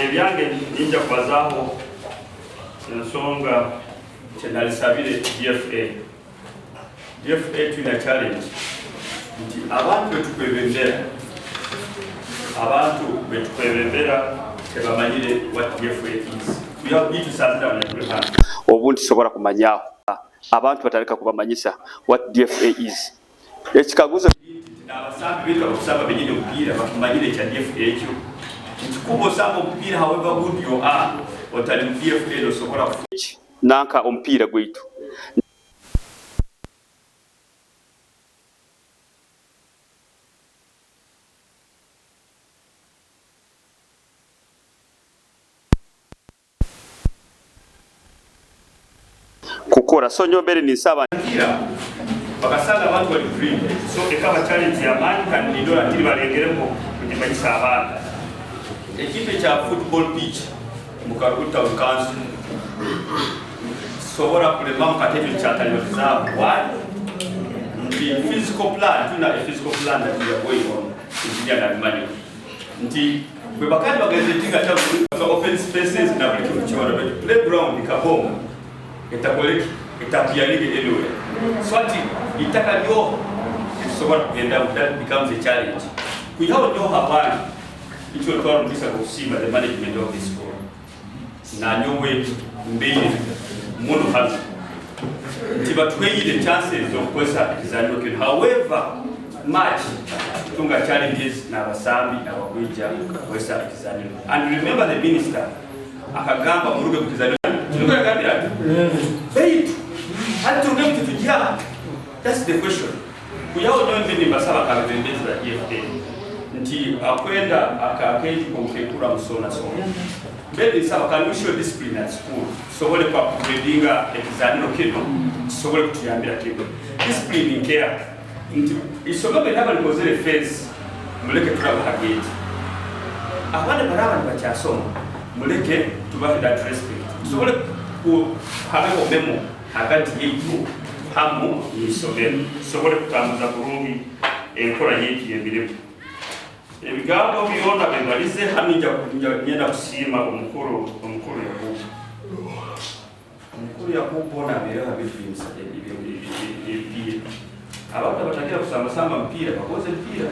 S8: Ebyange ninja kwazaho nsonga chenalisabire DFA tuna challenge nti abantu betukwebembera tebamanyire what DFA is. We have to start down and
S1: obuntu sobola kumanyaho abantu bataleka kubamanyisa what DFA is. Ekikaguzo
S8: abasambi bitu abakusaba benyine omupiira bakumanyire kya DFA ekyo kubo samba omupiira however good you are otali mu DFA no sokola
S1: nanka omupiira gwitu kukora so nyombere ni saba
S8: bakasanga abantu bali free so ekaba challenge ya man kan nidola tili balengereko kujimanyisa abana ekipe cha football pitch mukaruta ukanzu sobora kulema mkatejo cha taliozao the physical plan tuna a physical plan that we are going on injinia na imani nti kwebakani bagazetinga cha open spaces na vitu chiwana playground ikabomo itakoleki itapianike anywhere so ati itaka ndio sobora kugenda that becomes a challenge kuyao ndio habari icho kwa ndisa kusima the management of this school na nyomwe mbili muno hazi tiba tweyile chances of kwesa kizalio kin however much tunga challenges na basambi na bakwija kwesa kizalio and remember the minister akagamba muruge kizalio tunga gambia hey hata tunga mtujia that's the question kuyao nyombe ni basaba kabendeza za DFA nti akwenda akakeji kumkekura msona sona bedi saba kanusho discipline at school sobole kwa kudinga examino kino sobole kutuyambira kino discipline in care nti isomobe naba likozere face muleke turaba hageti abane baraba bachasoma muleke tubahe that respect sobole ku habeho memo hagati yetu hamu n'isomero sobole kutambuza bulungi enkola y'eki emirimu. Ebigambo byonna bemalize hano ngenda kusiima omukulu Yakubu n'abeera abifinisa ebipiira. Abantu abatangira kusambasamba mpaira bakoze mpaira.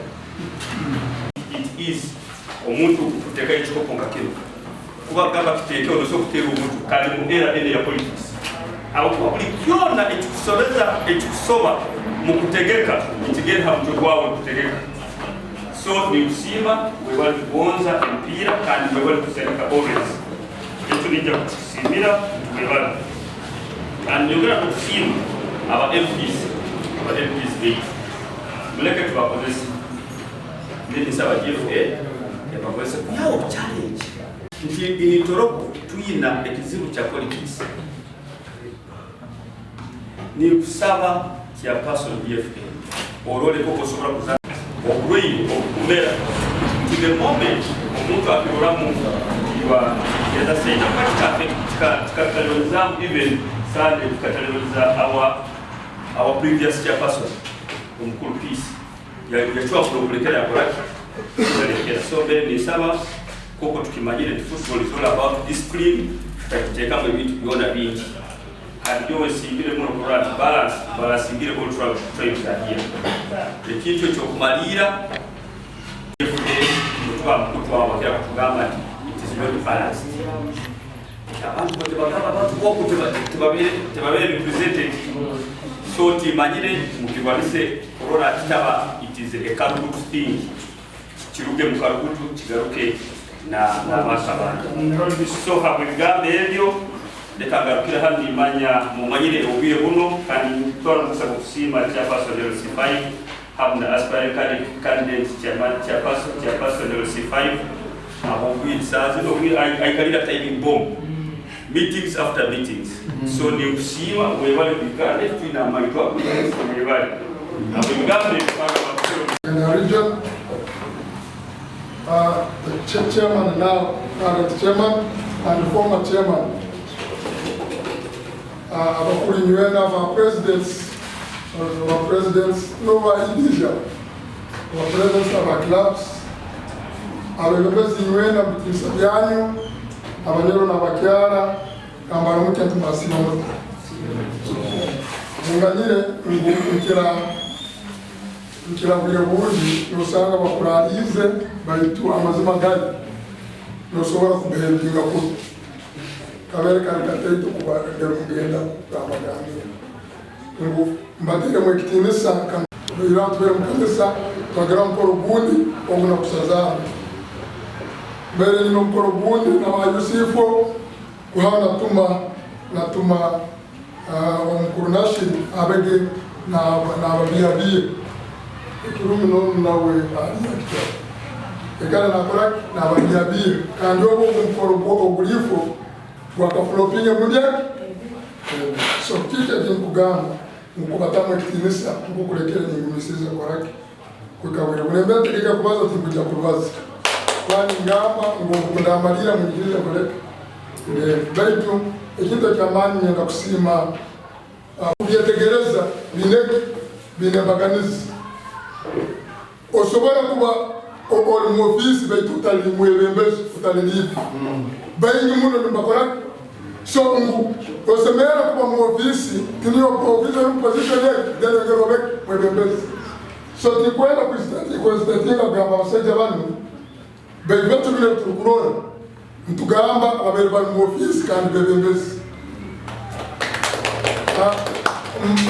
S8: It is omuntu kuteeka ekikopo nga kino. Kuba gamba tuteeke ono sokuteeka omuntu kali mu era ene ya politics. Abakuba buli kyonna ekikusoba mu kutegeka ekigenda mutwe gwawe kutegeka. So ni kusiima webali kugonza emipiira kandi webali kusereka always. Ekyo nijja kukisimira webali. And you're going to see our MPs be muleke tubakozesa nini saba DFA ebakozesa yawo challenge nti Ntoroko tuyina ekizibu kya politics ni kusaba kya person DFA olole koko sobola kuzana okulweyi okumera to the moment omuntu akirolamu iwa yeza senya kakalonizamu even Sunday tukatalebeza our previous chairperson omukulu peace yachua kulekera yakolaki so mbere nisaba koko tukimanyire nti football is all about discipline takiteekamu ebintu byona bingi hadiyo wesimbire muno kurana balance ingire all tribes are here ekintu ekyokumalira mutwabakira kutugamba nti it is not balanced. Abantu tebabere represented so timanyire mukibwanise corona kitaba it is a karugutu thing kiruge mu karugutu kigaruke na masabana so habigambe ebyo letagarukira hano imanya mumanyire obire buno kandi twara musaba kusima chairperson LC5 hamna aspirant candidate chairperson LC5 abongwini sazi aikalira timing bomb meetings after meetings. So ni kusiwa webale bikale tuina maitwa webale abigane
S9: in the region the chairman now current chairman and the former chairman abakuli nywena our presidents no individual our presidents of our clubs abelebezi nywena bitisa byanyu abanyero n'abakyala kambara mukentu masimo nganyire nkira buli bungi nosanga bakuralize baitu amazima gari nosobora kubehendinga ku kabere kari kateito kubagera kugenda kwamagambo ngo mbatere mu kitinisa kan ira tubere mu kanisa twagera mporo gundi oguna kusazana mbere ni mporo gundi na Yusufu kuhana natuma omkurunashi abege na ababiyabiye ikirumi no nawe ariya ekala nakora na ababiyabiye kandi obo mporo ogulifo wakaflopinga mundia so kike kinkugamba nkubatamu kitinisa nkukulekera ni ngumisiza koraki kukawira unembe tegeka kubaza tibuja kubaza kwani ngamba ngokundamalira mujirira koleka baitu ekintu kyamani nyenda kusima kubyetegereza binebaganizi osobora kuba oli mu ofisi baitu utali mwebembezi utali lipi bayingi muno nimbakora so osemera kuba mu ofisi tiniyo ofisi mu position yake delengero bek mwebembezi so tikwenda kustatinga gamba basajja banu bebetu bile tukurora ntugamba ababere bali mu ofisi kandi bebembezi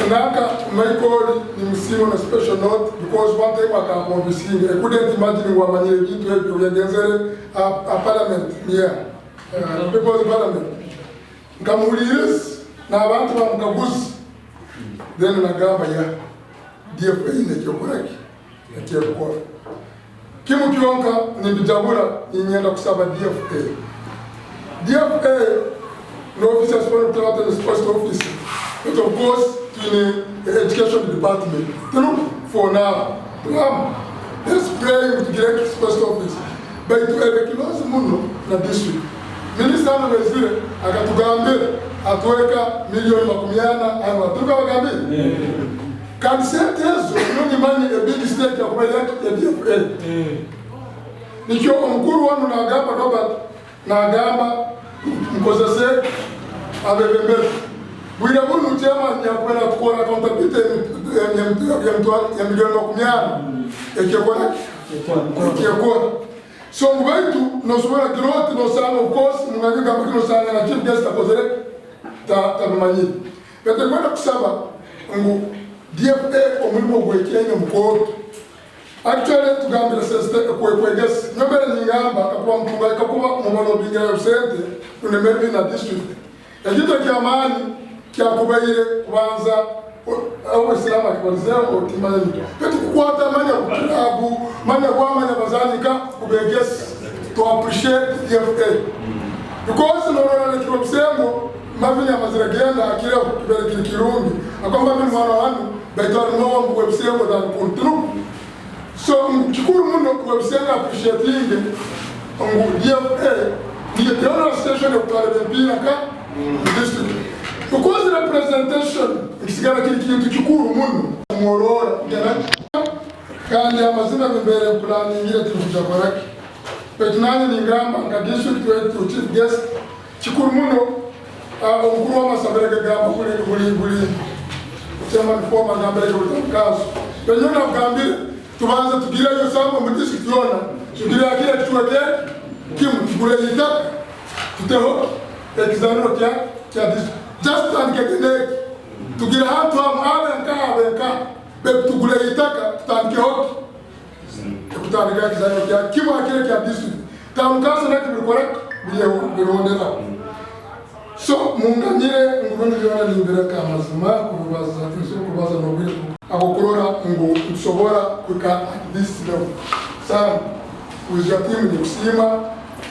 S9: Naka Michael in Simon a special note because one time I can't obviously I couldn't imagine what I needed to do against a parliament here, people's parliament. Kamulius, now I want to Kabus, then Nagamba ya DFA in the Jokuraki, at your call. Kimu Kionka, Nibijabura, in Yanda Kusaba DFA. DFA, no officers for the post office. But of course, in the education department, for now, let's pray with the direct post office. But to have a close mundo in the district. Minister of the Agatugambe, atuweka milioni 80 ama tuka wagambi kan sentezo noni mani a big state ya kubele ya DFA nikyo omukuru wanu na agamba Robert na agamba mkozese abebembele bwira bunu chairman ya kubela tukora accountability ya milioni 80 ekekora so mubaitu nosubira growth no sana of course munganyuka makino sana na chief guest akozere ta manyi pete kwenda kusaba ngu DFA omulimo gwekyenye mkoto actually tugambira seste kwegesi nyobere nyingamba akakuwa mtunga ikakuwa mubono bingira yosente kunemerbi na district ekito kyamani kyakubaire kubanza awo islama kibalizeo timani petu kukwata manya kutabu manya kwa manya bazalika kubegesi to appreciate DFA because no kirosembo mavini amaziragenda akira kubere kirungi akwamba mimi mwana wangu baitwa no websembo dan kontru so chikuru muno websembo appreciating ngo DFA ni the only station of Parliament ka district because representation ikisigara kili kintu chikuru muno morora kandi amazina mbere plan ngire tukuja baraki petunanye ningamba ka district to chief guest chikuru muno omukuru wa masabere gamba kuli chairman former ngambere kutangazo penyona kugambira tubanza tugira yo sambo mu district yona tugira kile tuweke kimu kule yitaka tuteho examino kya district just and get the tugira hatu abenka betugule itaka tutanke hot kutaniga kizanyo kya kimu akile kya district tamkaza na kibikora birondera so munganyire ngubone byona limbere kamazima kubaza kubaza no bire akokorora ngo tusobora kuka this level sa ujatim ni kusima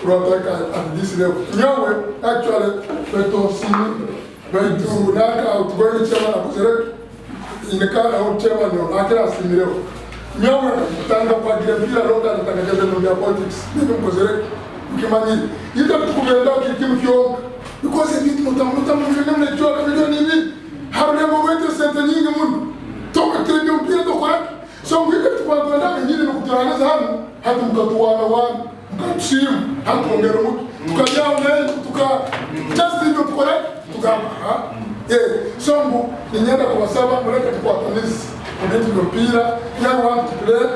S9: kurotaka at this level nyawe actually beto sini beto naka utgoni chama na kuzere inekana au chama no akira simileo nyawe tanga kwa grepira longa natakaje no politics ndio kuzere kimani ida tukubenda kikimu kyo because if it mutamu na choka milioni hivi harule mwete sente nyingi mundu toka tende mpira to kwa so ngike tukwanda ngine nikutangaza hapo hata mkatuana wana mkatimu hata ongera mtu tukajao naye tuka just hivyo tukora tukapa so ninyenda kwa saba mleka tukwatanisi ndio mpira na want to play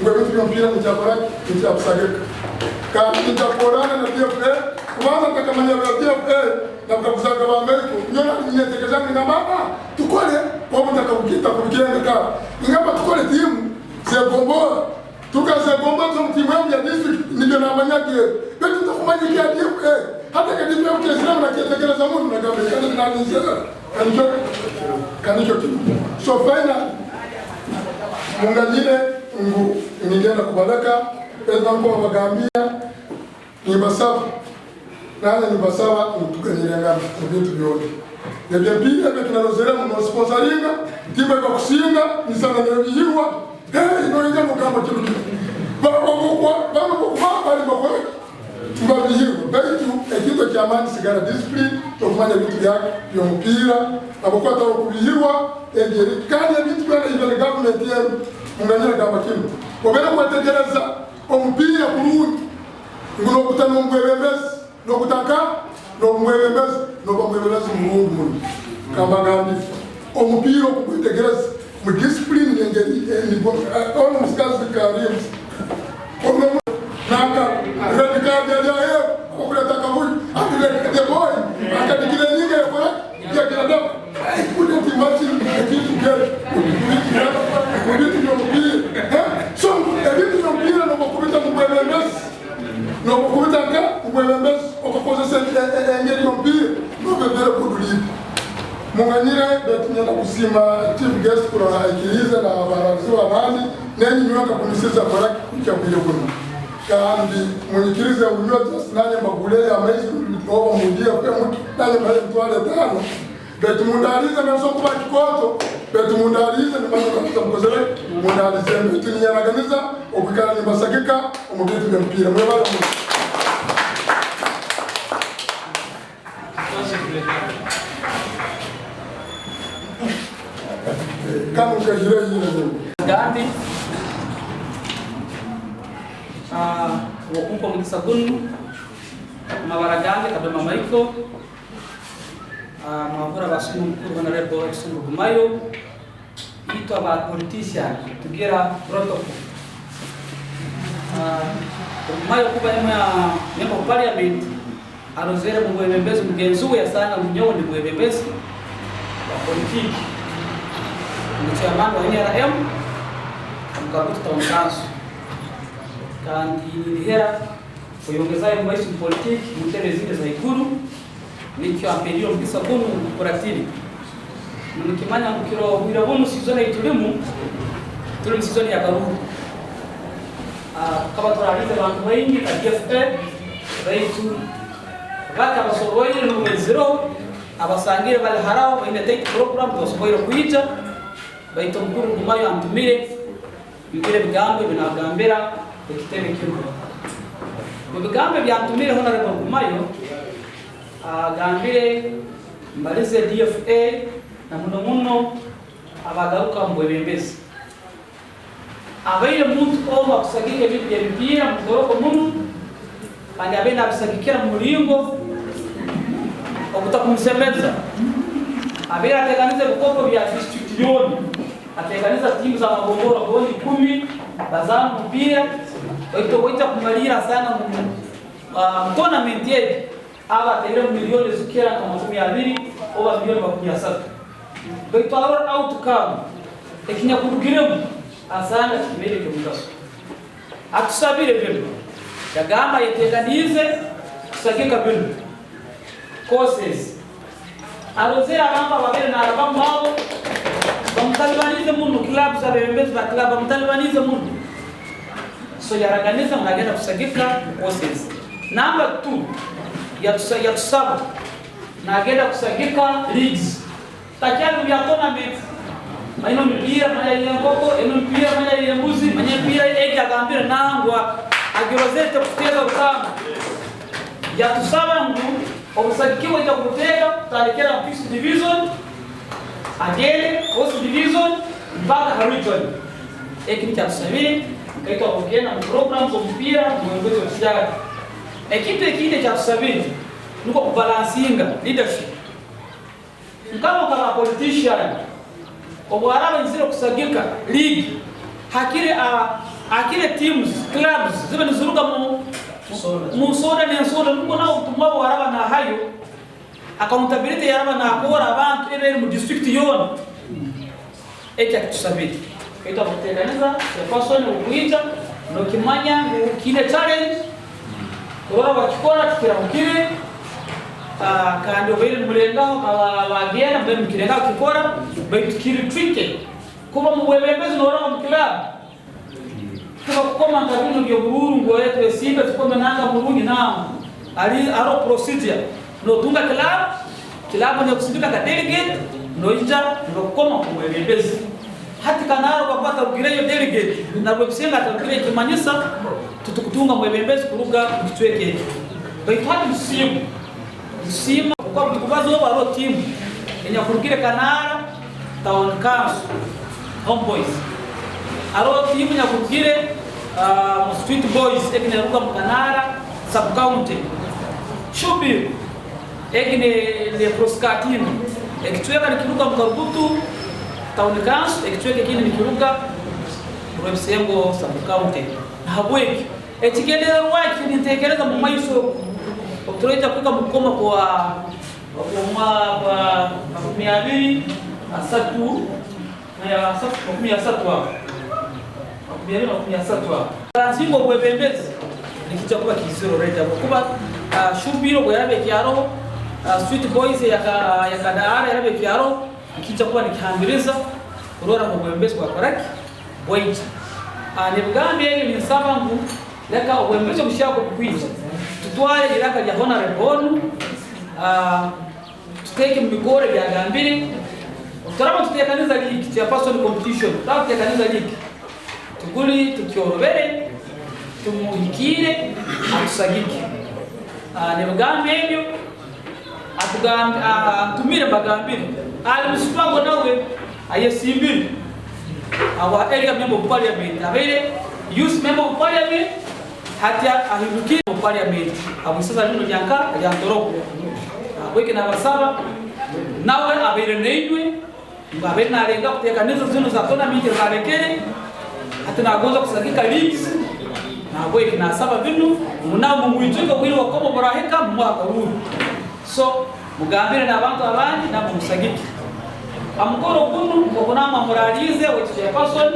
S9: ngwe mpira ni chakora ni chapsageka kama nitakorana na DFA kwanza takamanya ya DFA na mkabuzaga wa Amerika nyona ninetekezana na mama tukole kwa mtakabukita kubikenga ka ingamba tukole timu ze bomboa tukaze bomba tu timu ya district ndio na manyake betu tukumanyika DFA hata kama DFA ukisema na kitekeleza mundu na kama kana tunaanza kanjo so final munganyire ngenda kubalaka pesa mko bagambia ni basaba nani ni basaba mtukanyira ngamba bintu byone nabyo pia betunalozera mu sponsoringa tiba kwa kusinga ni sana nabiyirwa no inga mugamba kiruki kwa bali bakora tubabiyirwa baitu ekito cyamani sigara discipline to kufanya vitu yake byo mpira abakwata kubiyirwa engeri kandi bintu bya ile government yetu munganyira ngamba kintu obera kwategereza omupira kulungi nguno kutano mbwebembezi no kutaka no mbwebembezi no bambwebembezi mulungu muno kambagambi omupira okutegereza mu discipline ngeri ni all muskazi karims ono naka red card ya okuleta kabuli akile the boy akadikile nyinga yakora ya kinada kule timati kitu gani kubitu no mpira so ebitu no mpira no kubita mbwebembezi no kubitanga mbwebembezi okakoza sente engeri no mpira no bebere kuduli munganyire betunyenda kusima chief guest kura ikiriza na barazi abandi nenyi nyoka kumiseza baraki kucyabwire kuno kandi munyikirize unyota nanye magule ya maisi kutoba mundia kwa mtu nanye bale mtwale tano betu mundaliza na soko ba kikoto betu mundaliza ni bana kabisa mkozere mundaliza betu ni yanaganiza okukana ni basakika omubitu bya mpira mwebala mu Kama ukajira yile
S10: Gandhi wakumpa mgisagunu mabaragande kabema maiko mabura basumu mkuru honorable Exxon Gumayo ito about politician tugira protocol Gumayo kuba member of parliament arozere mu bwebembezi mugenzi we yasanga munyo ndi bwebembezi wa politiki ni chairman wa NRM mkabuta town council kandi nilihera kuyongezayo mwaishi politiki mutele zile za ikulu nikyo apelio mbisa kumu kuratili mnikimanya mkiro wira bono sizoni itulimu tuli sizoni ya karuhu kama turalize bantu wengi ka DFA baitu baka basoboye numero 0 abasangire bali harao ine take program basoboye kuita baitu mkuru Gumayo amtumire bigire bigambe binagambira ekitebe kiruko mubigambe byantumire honorable Gumayo agambire mbalize DFA na muno abagaruka mbwebembezi abaire muntu oba kusagika ebintu by'emipiira mutoroko muno kandi abenda abisagikira mu mulingo okutakumsemeza abaire ateganize bikopo bya district yoni ateganiza timu za magombora goli 10 bazana mpira waita kumalira sana mu tournament yetu aba tayari milioni zikira kama 200 au milioni 17 baito outcome ekinya kurugiremu asana kimele kumukaso atusabire vile yagamba yeteganize kusagika vile courses arozera abamba babere na abamba babo bamutalibanize mundu club za bembezi ba club bamutalibanize mundu so yaraganiza mnagenda kusagika courses number 2 ya tusaba nagenda kusagika leagues takialu ya tournament maino mpira manya ile ngoko eno mpira manya ile mbuzi manya mpira ile agambira nangwa agirozete kuteza utama ya tusaba ngu obusagikiwa ita kutega talikera first division agele first division mpaka region ekini cha tusabiri kaitwa kugena mu programs of mpira mwongozo wa siaga ekite cha tusabiri nuko kubalansinga leadership kama politician obwaraba nzira kusagika league hakire teams clubs zibe nizuruka mu soda ne soda nuko nawo kutumwa waraba na hayo accountability yaraba na akora abantu ebe mu district yona ekya tusabiti kaita kuteganiza the person ukuita no kimanya kile challenge ora bakikora tukira mukire kandi obere mulengaho abagera mbere mukirenga kikora bayitukiri twike kuba mu bwebembezi n'ora mu club kuba koma ngabino byo bururu ngo yetu esimbe tukome nanga murungi nawo ali aro procedure no tunga club ne kusindika ka delegate no inja no koma mu bwebembezi hati kanaro bapata ukireyo delegate na bwebisenga atakire kimanyisa tutukutunga mu bwebembezi kuruga kitweke bayitwali msimu sima kwa kubazo baro team enya kurukire kanara town council homeboys aro team nya kurukire street boys ekine ruka kanara sub county shubi ekine le proskatin ekitweka nikiruka mkarubutu town council ekitweka kine nikiruka Rwemsengo sub county na habweki etikendera waki nitekeleza mu maiso Oktoita kuka mkoma kwa 200 asatu na ya asatu 100 Transingo bwebembezi nikichakua kizero reta kuba shubiro bwa yabe kyaro street boys ya kadara yabe kyaro nikichakua nikihambiriza urora mu bwebembezi kwa karaki boyita nebugambe yeye ni sabangu leka obwembezi bushako kukwiza tutwale iraka ya honorable tuteke mbigore bya gambire utarama tutekaniza league ya person competition tutekaniza league tuguli tukiorobere tumuhikire atusagike nebugambe ebyo atumire bagambire ali musitwango nawe ayesimbire our area member of parliament abere youth member of parliament hatia ahindukire mu parliament abusasa lino janka ya Ntoroko abweke na basaba nawe abere neidwe ngabere nalenga kuteka nezo zino za tournament za rekere hatina agonza kusakika leagues na abweke na saba binu munao mumwijiko kwiri wakomo boraheka mu mwaka huu so mugambire n'abantu abandi nabo musagiki amukoro kunu mukona mamoralize wetu ya person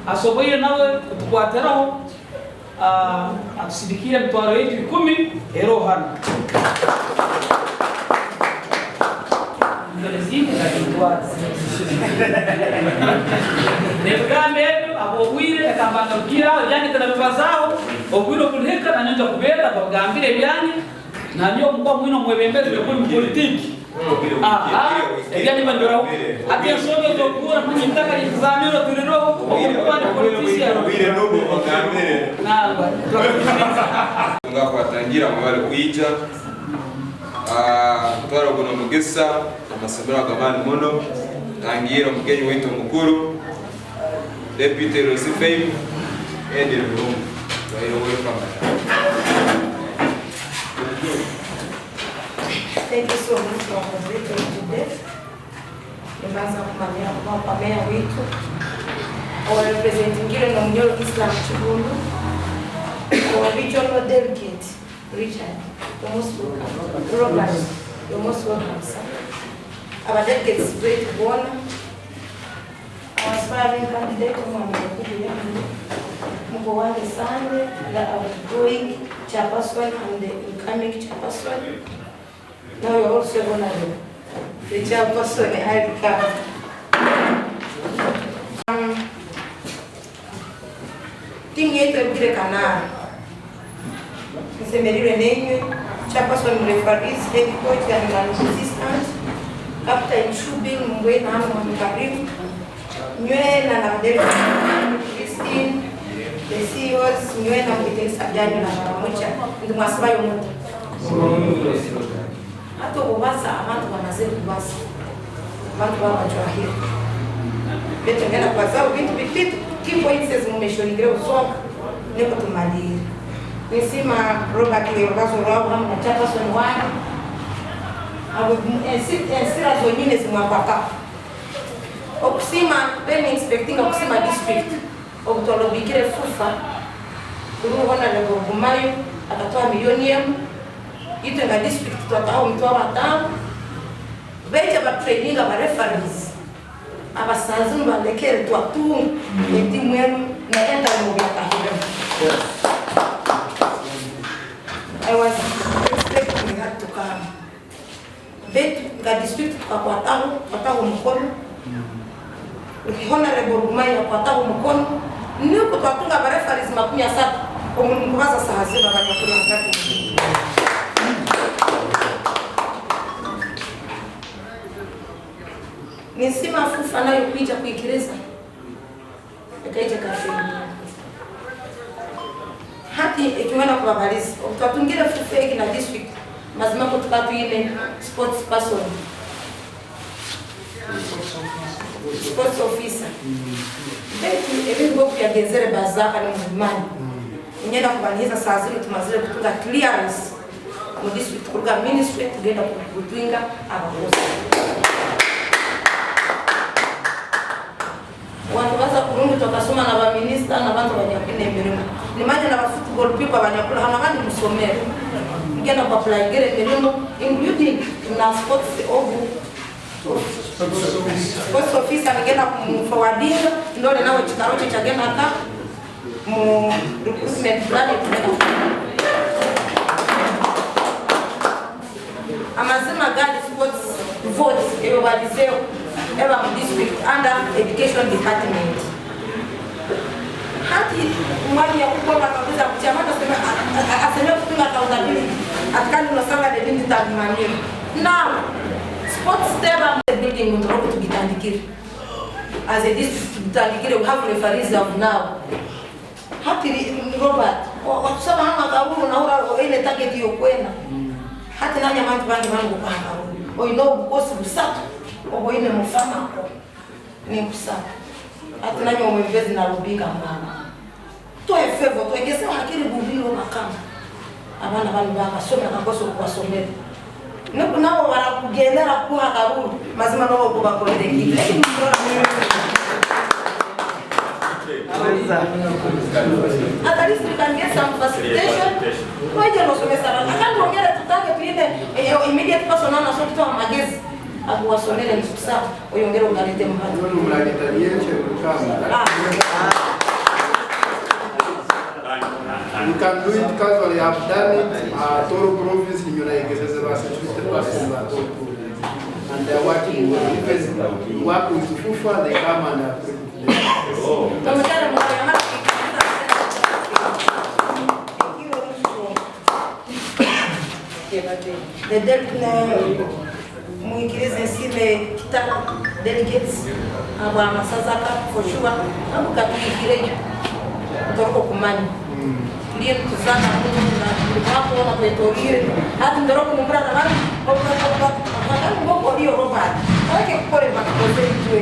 S10: asoboye nawe kutukwateraho atusidikire mtwaro yetu 10 ero hano ngelezini kadikwa negambe abo wire akambanga kugira yani tena bazao obwiro kunheka na nyanja kubera bagambire byani na nyo mko mwino mwebembeze kwa politiki yani bandora atia sobe to kura mwenye mtaka examine tuliro kwa politician
S5: wire nobo bagambire
S10: na
S5: kwa tangira mwale kuija twara kuna mugesa amasabira gamani mono tangira mukenyi wetu mukuru deputy Rosifei and the room right away from
S11: Thank you so much for moderating today. Nimeanza kumamea wetu our representing Ngire na Mnyoro Islam Chibundu, our regional delegate Richard, you're most welcome. Robert, you're most welcome, sir. Our delegates great honor. Our aspiring candidate Mugwande Sande, the outgoing chairperson and the incoming chairperson. Now you're also honored the chairperson Erika. Team yetu Ngire Kanari. Msemerire nenye chairperson referees, head coach and assistant. Captain Shubin Mwe na Mkarimu. Nywe na Nabdel Christine. The CEOs nywe na Mkiteng Sabjani na Maramocha. Ndu masibayo moto. Hato kubasa abantu wanazeli kubasa abantu babajwahira bete ngena kwa zao vitu vitu kipoints mumeshonigire usonga niko tumalire nisima Robert Leogazo Rob na chairperson wani abo sira zonyine zimwapaka okusima then inspecting okusima district okutolobikire fufa kuruhona lego gumayo akatoa milioni ito nga district twatao mtwa batao beje ba training aba referees aba sanzun ba lekere twatu etimu yenu na enda mu byakahira. I was expecting that to come. Bet nga district twatao mkono honorable Gumaya twatao mkono niko twatunga ba referees makumi asatu kumbaza saa zima banyakuri ngati nisima fufa nayo kuija kuikireza ikaija kafeni hati ikiwena kubabalizi tutwatungira fufa hiki na district mazima kutukatu ile sports person sports officer betu ebi ngoku ya gezere bazaka na mwimani nyenda kubaniza saa zile tumazile kutunga clearance mu district kuruga ministry tugenda kutwinga abakozi wanaanza kurungu tukasoma na ba minister na bantu banyapine mirimo ni maji na football people banyakula hana bandi musomera ngena kwa apply gere mirimo including na sports sports officer ngena kumforwarding ndio nao chikaro cha gena hata mu recruitment plan amazima gadi sports votes ebalizeo eba district under education department hati mwani ya kukola kabisa kuchama nasema aseme kutunga accountability atakani unasanga de bindi tabimani na sports steba building Ntoroko tugitandikire as a district tugitandikire we have referees of now hati Robert wakusema hama kaburu na ura ile target yokwenda hati nanya mantu bangi bangu panga oyino bukosi busatu oboine mufama ko ni kusatu hati nanya umevezi na rubinga mwana to efevo to egese hakiri bubiro makama abana bali baba some akakoso kwasomera nabo barakugendera kuha karuru mazima nabo kubakorera kitu lakini at least we can get some facilitation. Why don't you say that? I can't get to target the immediate person on a sort of magazine. I was on it and stop. Or you get on them.
S3: You can do it casually. I've done it. Toro province in United States, and they're working with work with FUFA. They come and
S11: muikirize nsime kita delegates aba masazaka for sure abuka tukirejo Ntoroko kumani ndiye tuzana na hapo na kuetorie hata Ntoroko mumbra na bana au ngoko hiyo robot wake kule bakoze itwe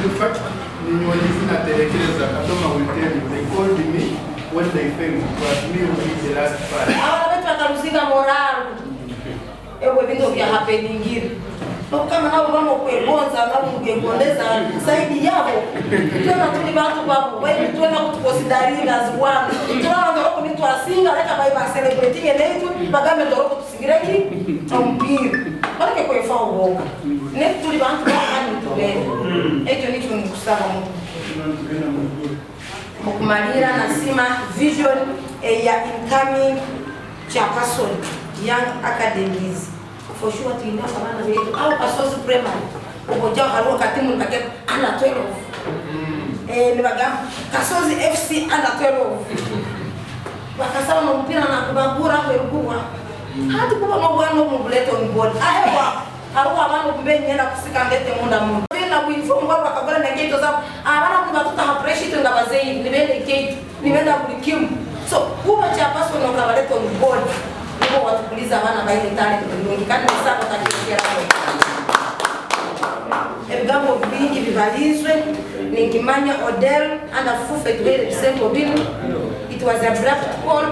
S3: in fact ninyolizi na telekeleza katoma will tell you they called me when they failed but me only the last part
S11: awala wetu akaruzinga moral ewe vindo vya happening here kama nao kama kuegonza na kugegondeza saidi yao tena tuli bantu babu wewe tuona kutukonsiderira as one tuna Ntoroko ni twasinga leka bai ba celebrating eletu bagame Ntoroko tusingireki ompira bareke kwa ifaa uoga ne tuli bantu bakani tubele ejo ni tuni kusaba mu kumalira na sima vision ya incoming chairperson young academies for sure tuinda bana wetu au Kasozi primary umoja halo katimu nipake ana 12 ni bagam Kasozi FC ana 12 wakasema mpira na kubagura kwa hadi kuba mabwana mubleto ngoni ahewa haruwa abantu kumbenye na kusika ndete munda mundu na kuinform kwa bakagora na gate za abana kubatuta hapreshito ngabazei nibende gate nibenda kulikimu so kuba cha paso no kabaleto ngoni nibo watukuliza abana baile talent ndongi kandi sako takikera ebigambo bingi bibalizwe ningimanya Odell and Fufe today same obino it was a draft call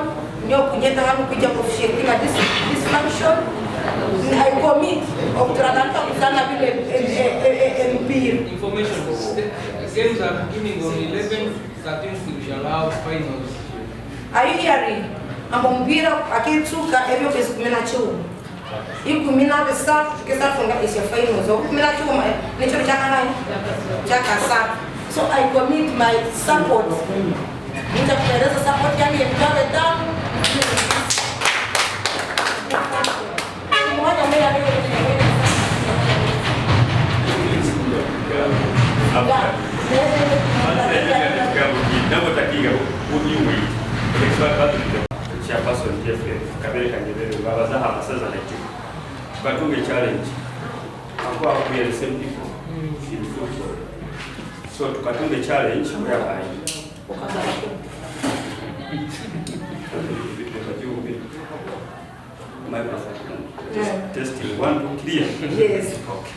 S11: nyo kunyeta hapo kuja kufishikia this function I commit okutraganta kusana vile MP
S2: information games are beginning on 11th 13th we shall have finals.
S11: Are you hearing? Ambo mpira akituka ebyo pesa 10 ikumina besa kesa funga is your finals so 10 nicho chaka nani chaka sana so I commit my support nitakueleza support yangu ya mtawe tamu
S8: chairperson DFA kabele kanyebele babaza amasaza na timu batunge challenge akwa we are the same people in football so tukatunge challenge whereby testing 1 2 clear
S11: yes
S8: okay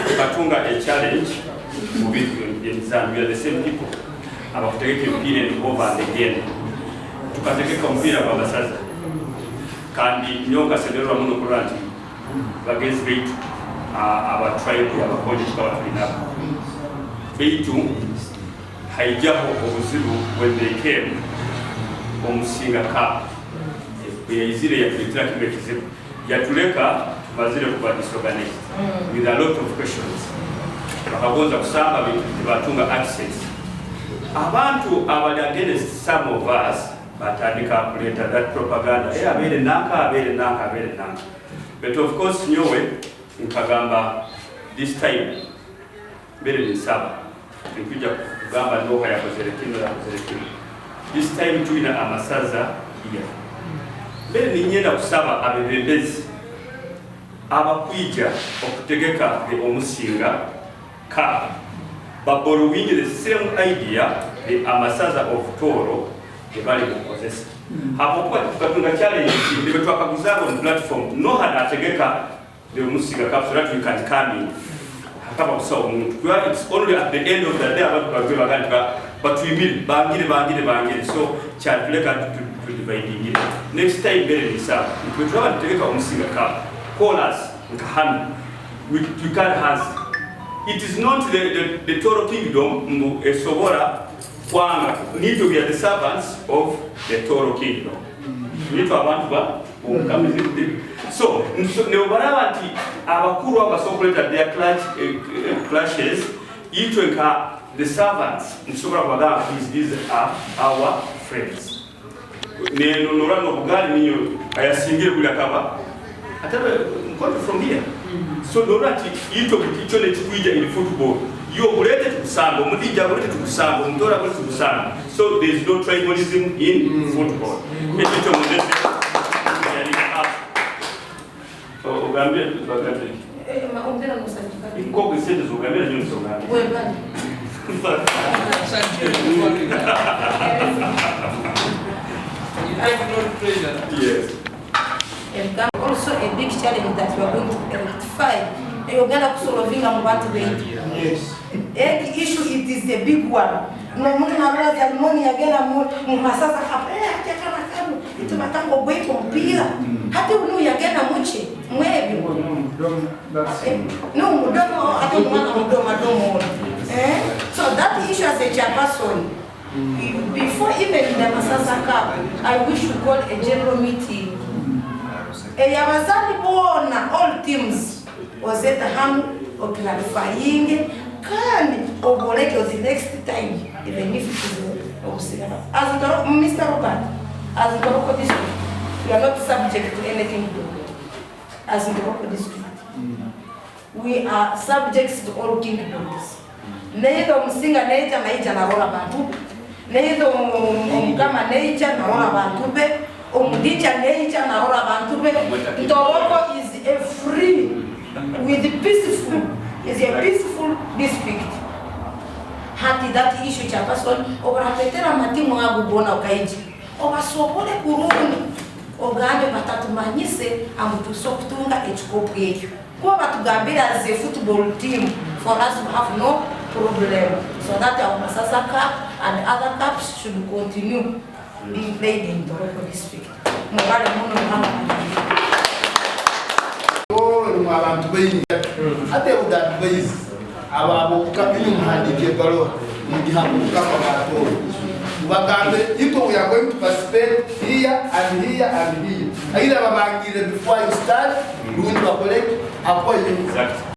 S8: tukatunga a challenge in Zambia we are the same people abakutegeka mpira over and again tukategeka mpira babasaza kandi nyoka sederwa muno kuranti bagezi beitu aba tribe abakonje twabafina beitu haijaho obuzibu when they came omusinga ka izire ya kulitira kibe kizibu yatuleka bazire kuba disorganized with a lot of questions bakagonza kusamba batunga access abantu abali against some of us batandika kuleta that propaganda abere nanka but of course nyowe nkagamba this time bere ni saba nikuja kugamba ndoha ya kozerekino this time tuina amasaza iya bere ni nyenda kusaba abebembezi abakwija okutegeka omusinga ka babolu wingi the same idea the amasaza of Toro gebali kukozesa hapo kwa tukatunga challenge ndio twakaguzako on platform no hadategeka the musiga cup so that we can come in hakaba kusawa umuntu kwa it's only at the end of the day abantu bagiye bagandika but we mean bangire so chatuleka to divide it next time bere lisa we try to take musiga cup call us nkahami we can has it is not the Toro Kingdom esobora kwanga need to be the servants of the Toro Kingdom. We need to abantu ba so neobaranti abakuru abasokoleta their clashes itwenka the servants nsobora kwaga these are our friends neno norano bugali niyo ayasingiye kula kaba atabe mkoto from here so norati ito kichone chikuija in football you bulete tukusambo mudija bulete tukusambo mtora bulete tukusambo so there is no tribalism in football ekito mudese Ogambia bagate
S11: maombera musajika
S8: iko gisende zogambia nyo sogambia
S11: wewe bani
S8: yes
S11: and also a big challenge that we are going to rectify Uganda kusolvinga mbantu wengi yes issue it is a big one no mtu na ya harmony agena muhasasa hapa kama kama tumatango bweto mpira hata unu yagena muche mwebi no mudomo hata mwana mudomo so that issue as a chairperson before even the Masasa Cup I wish to call a general meeting yabazali bona all teams ozeta hamu clarifying kandi oboleke the next time even if it is obusigana as Mr. Robert as Ntoroko District we are not subject to anything as Ntoroko District we are subjects to all kingdoms neither Musinga nature naija na rola bantu neither kama nature na rola bantu be Omudija nature na rola bantu be Ntoroko is a free with peaceful is a peaceful district hati that issue chairperson obarapetera matimu agubona okaiji obasobole kuruni ogambe batatumanyise amutuso kutunga ekikopu ekyo kuba batugambira as a football team for us to have no problem so that our Masasa Cup and other cups should continue being played in Ntoroko District mubale muno mhama
S4: abantu bayingi ate udat bayizi ababo kabini muhandike balo mugihambo kama bato bagambe iko we are going to participate here and here and here aila babangire before you start rundi bakoleke hapo you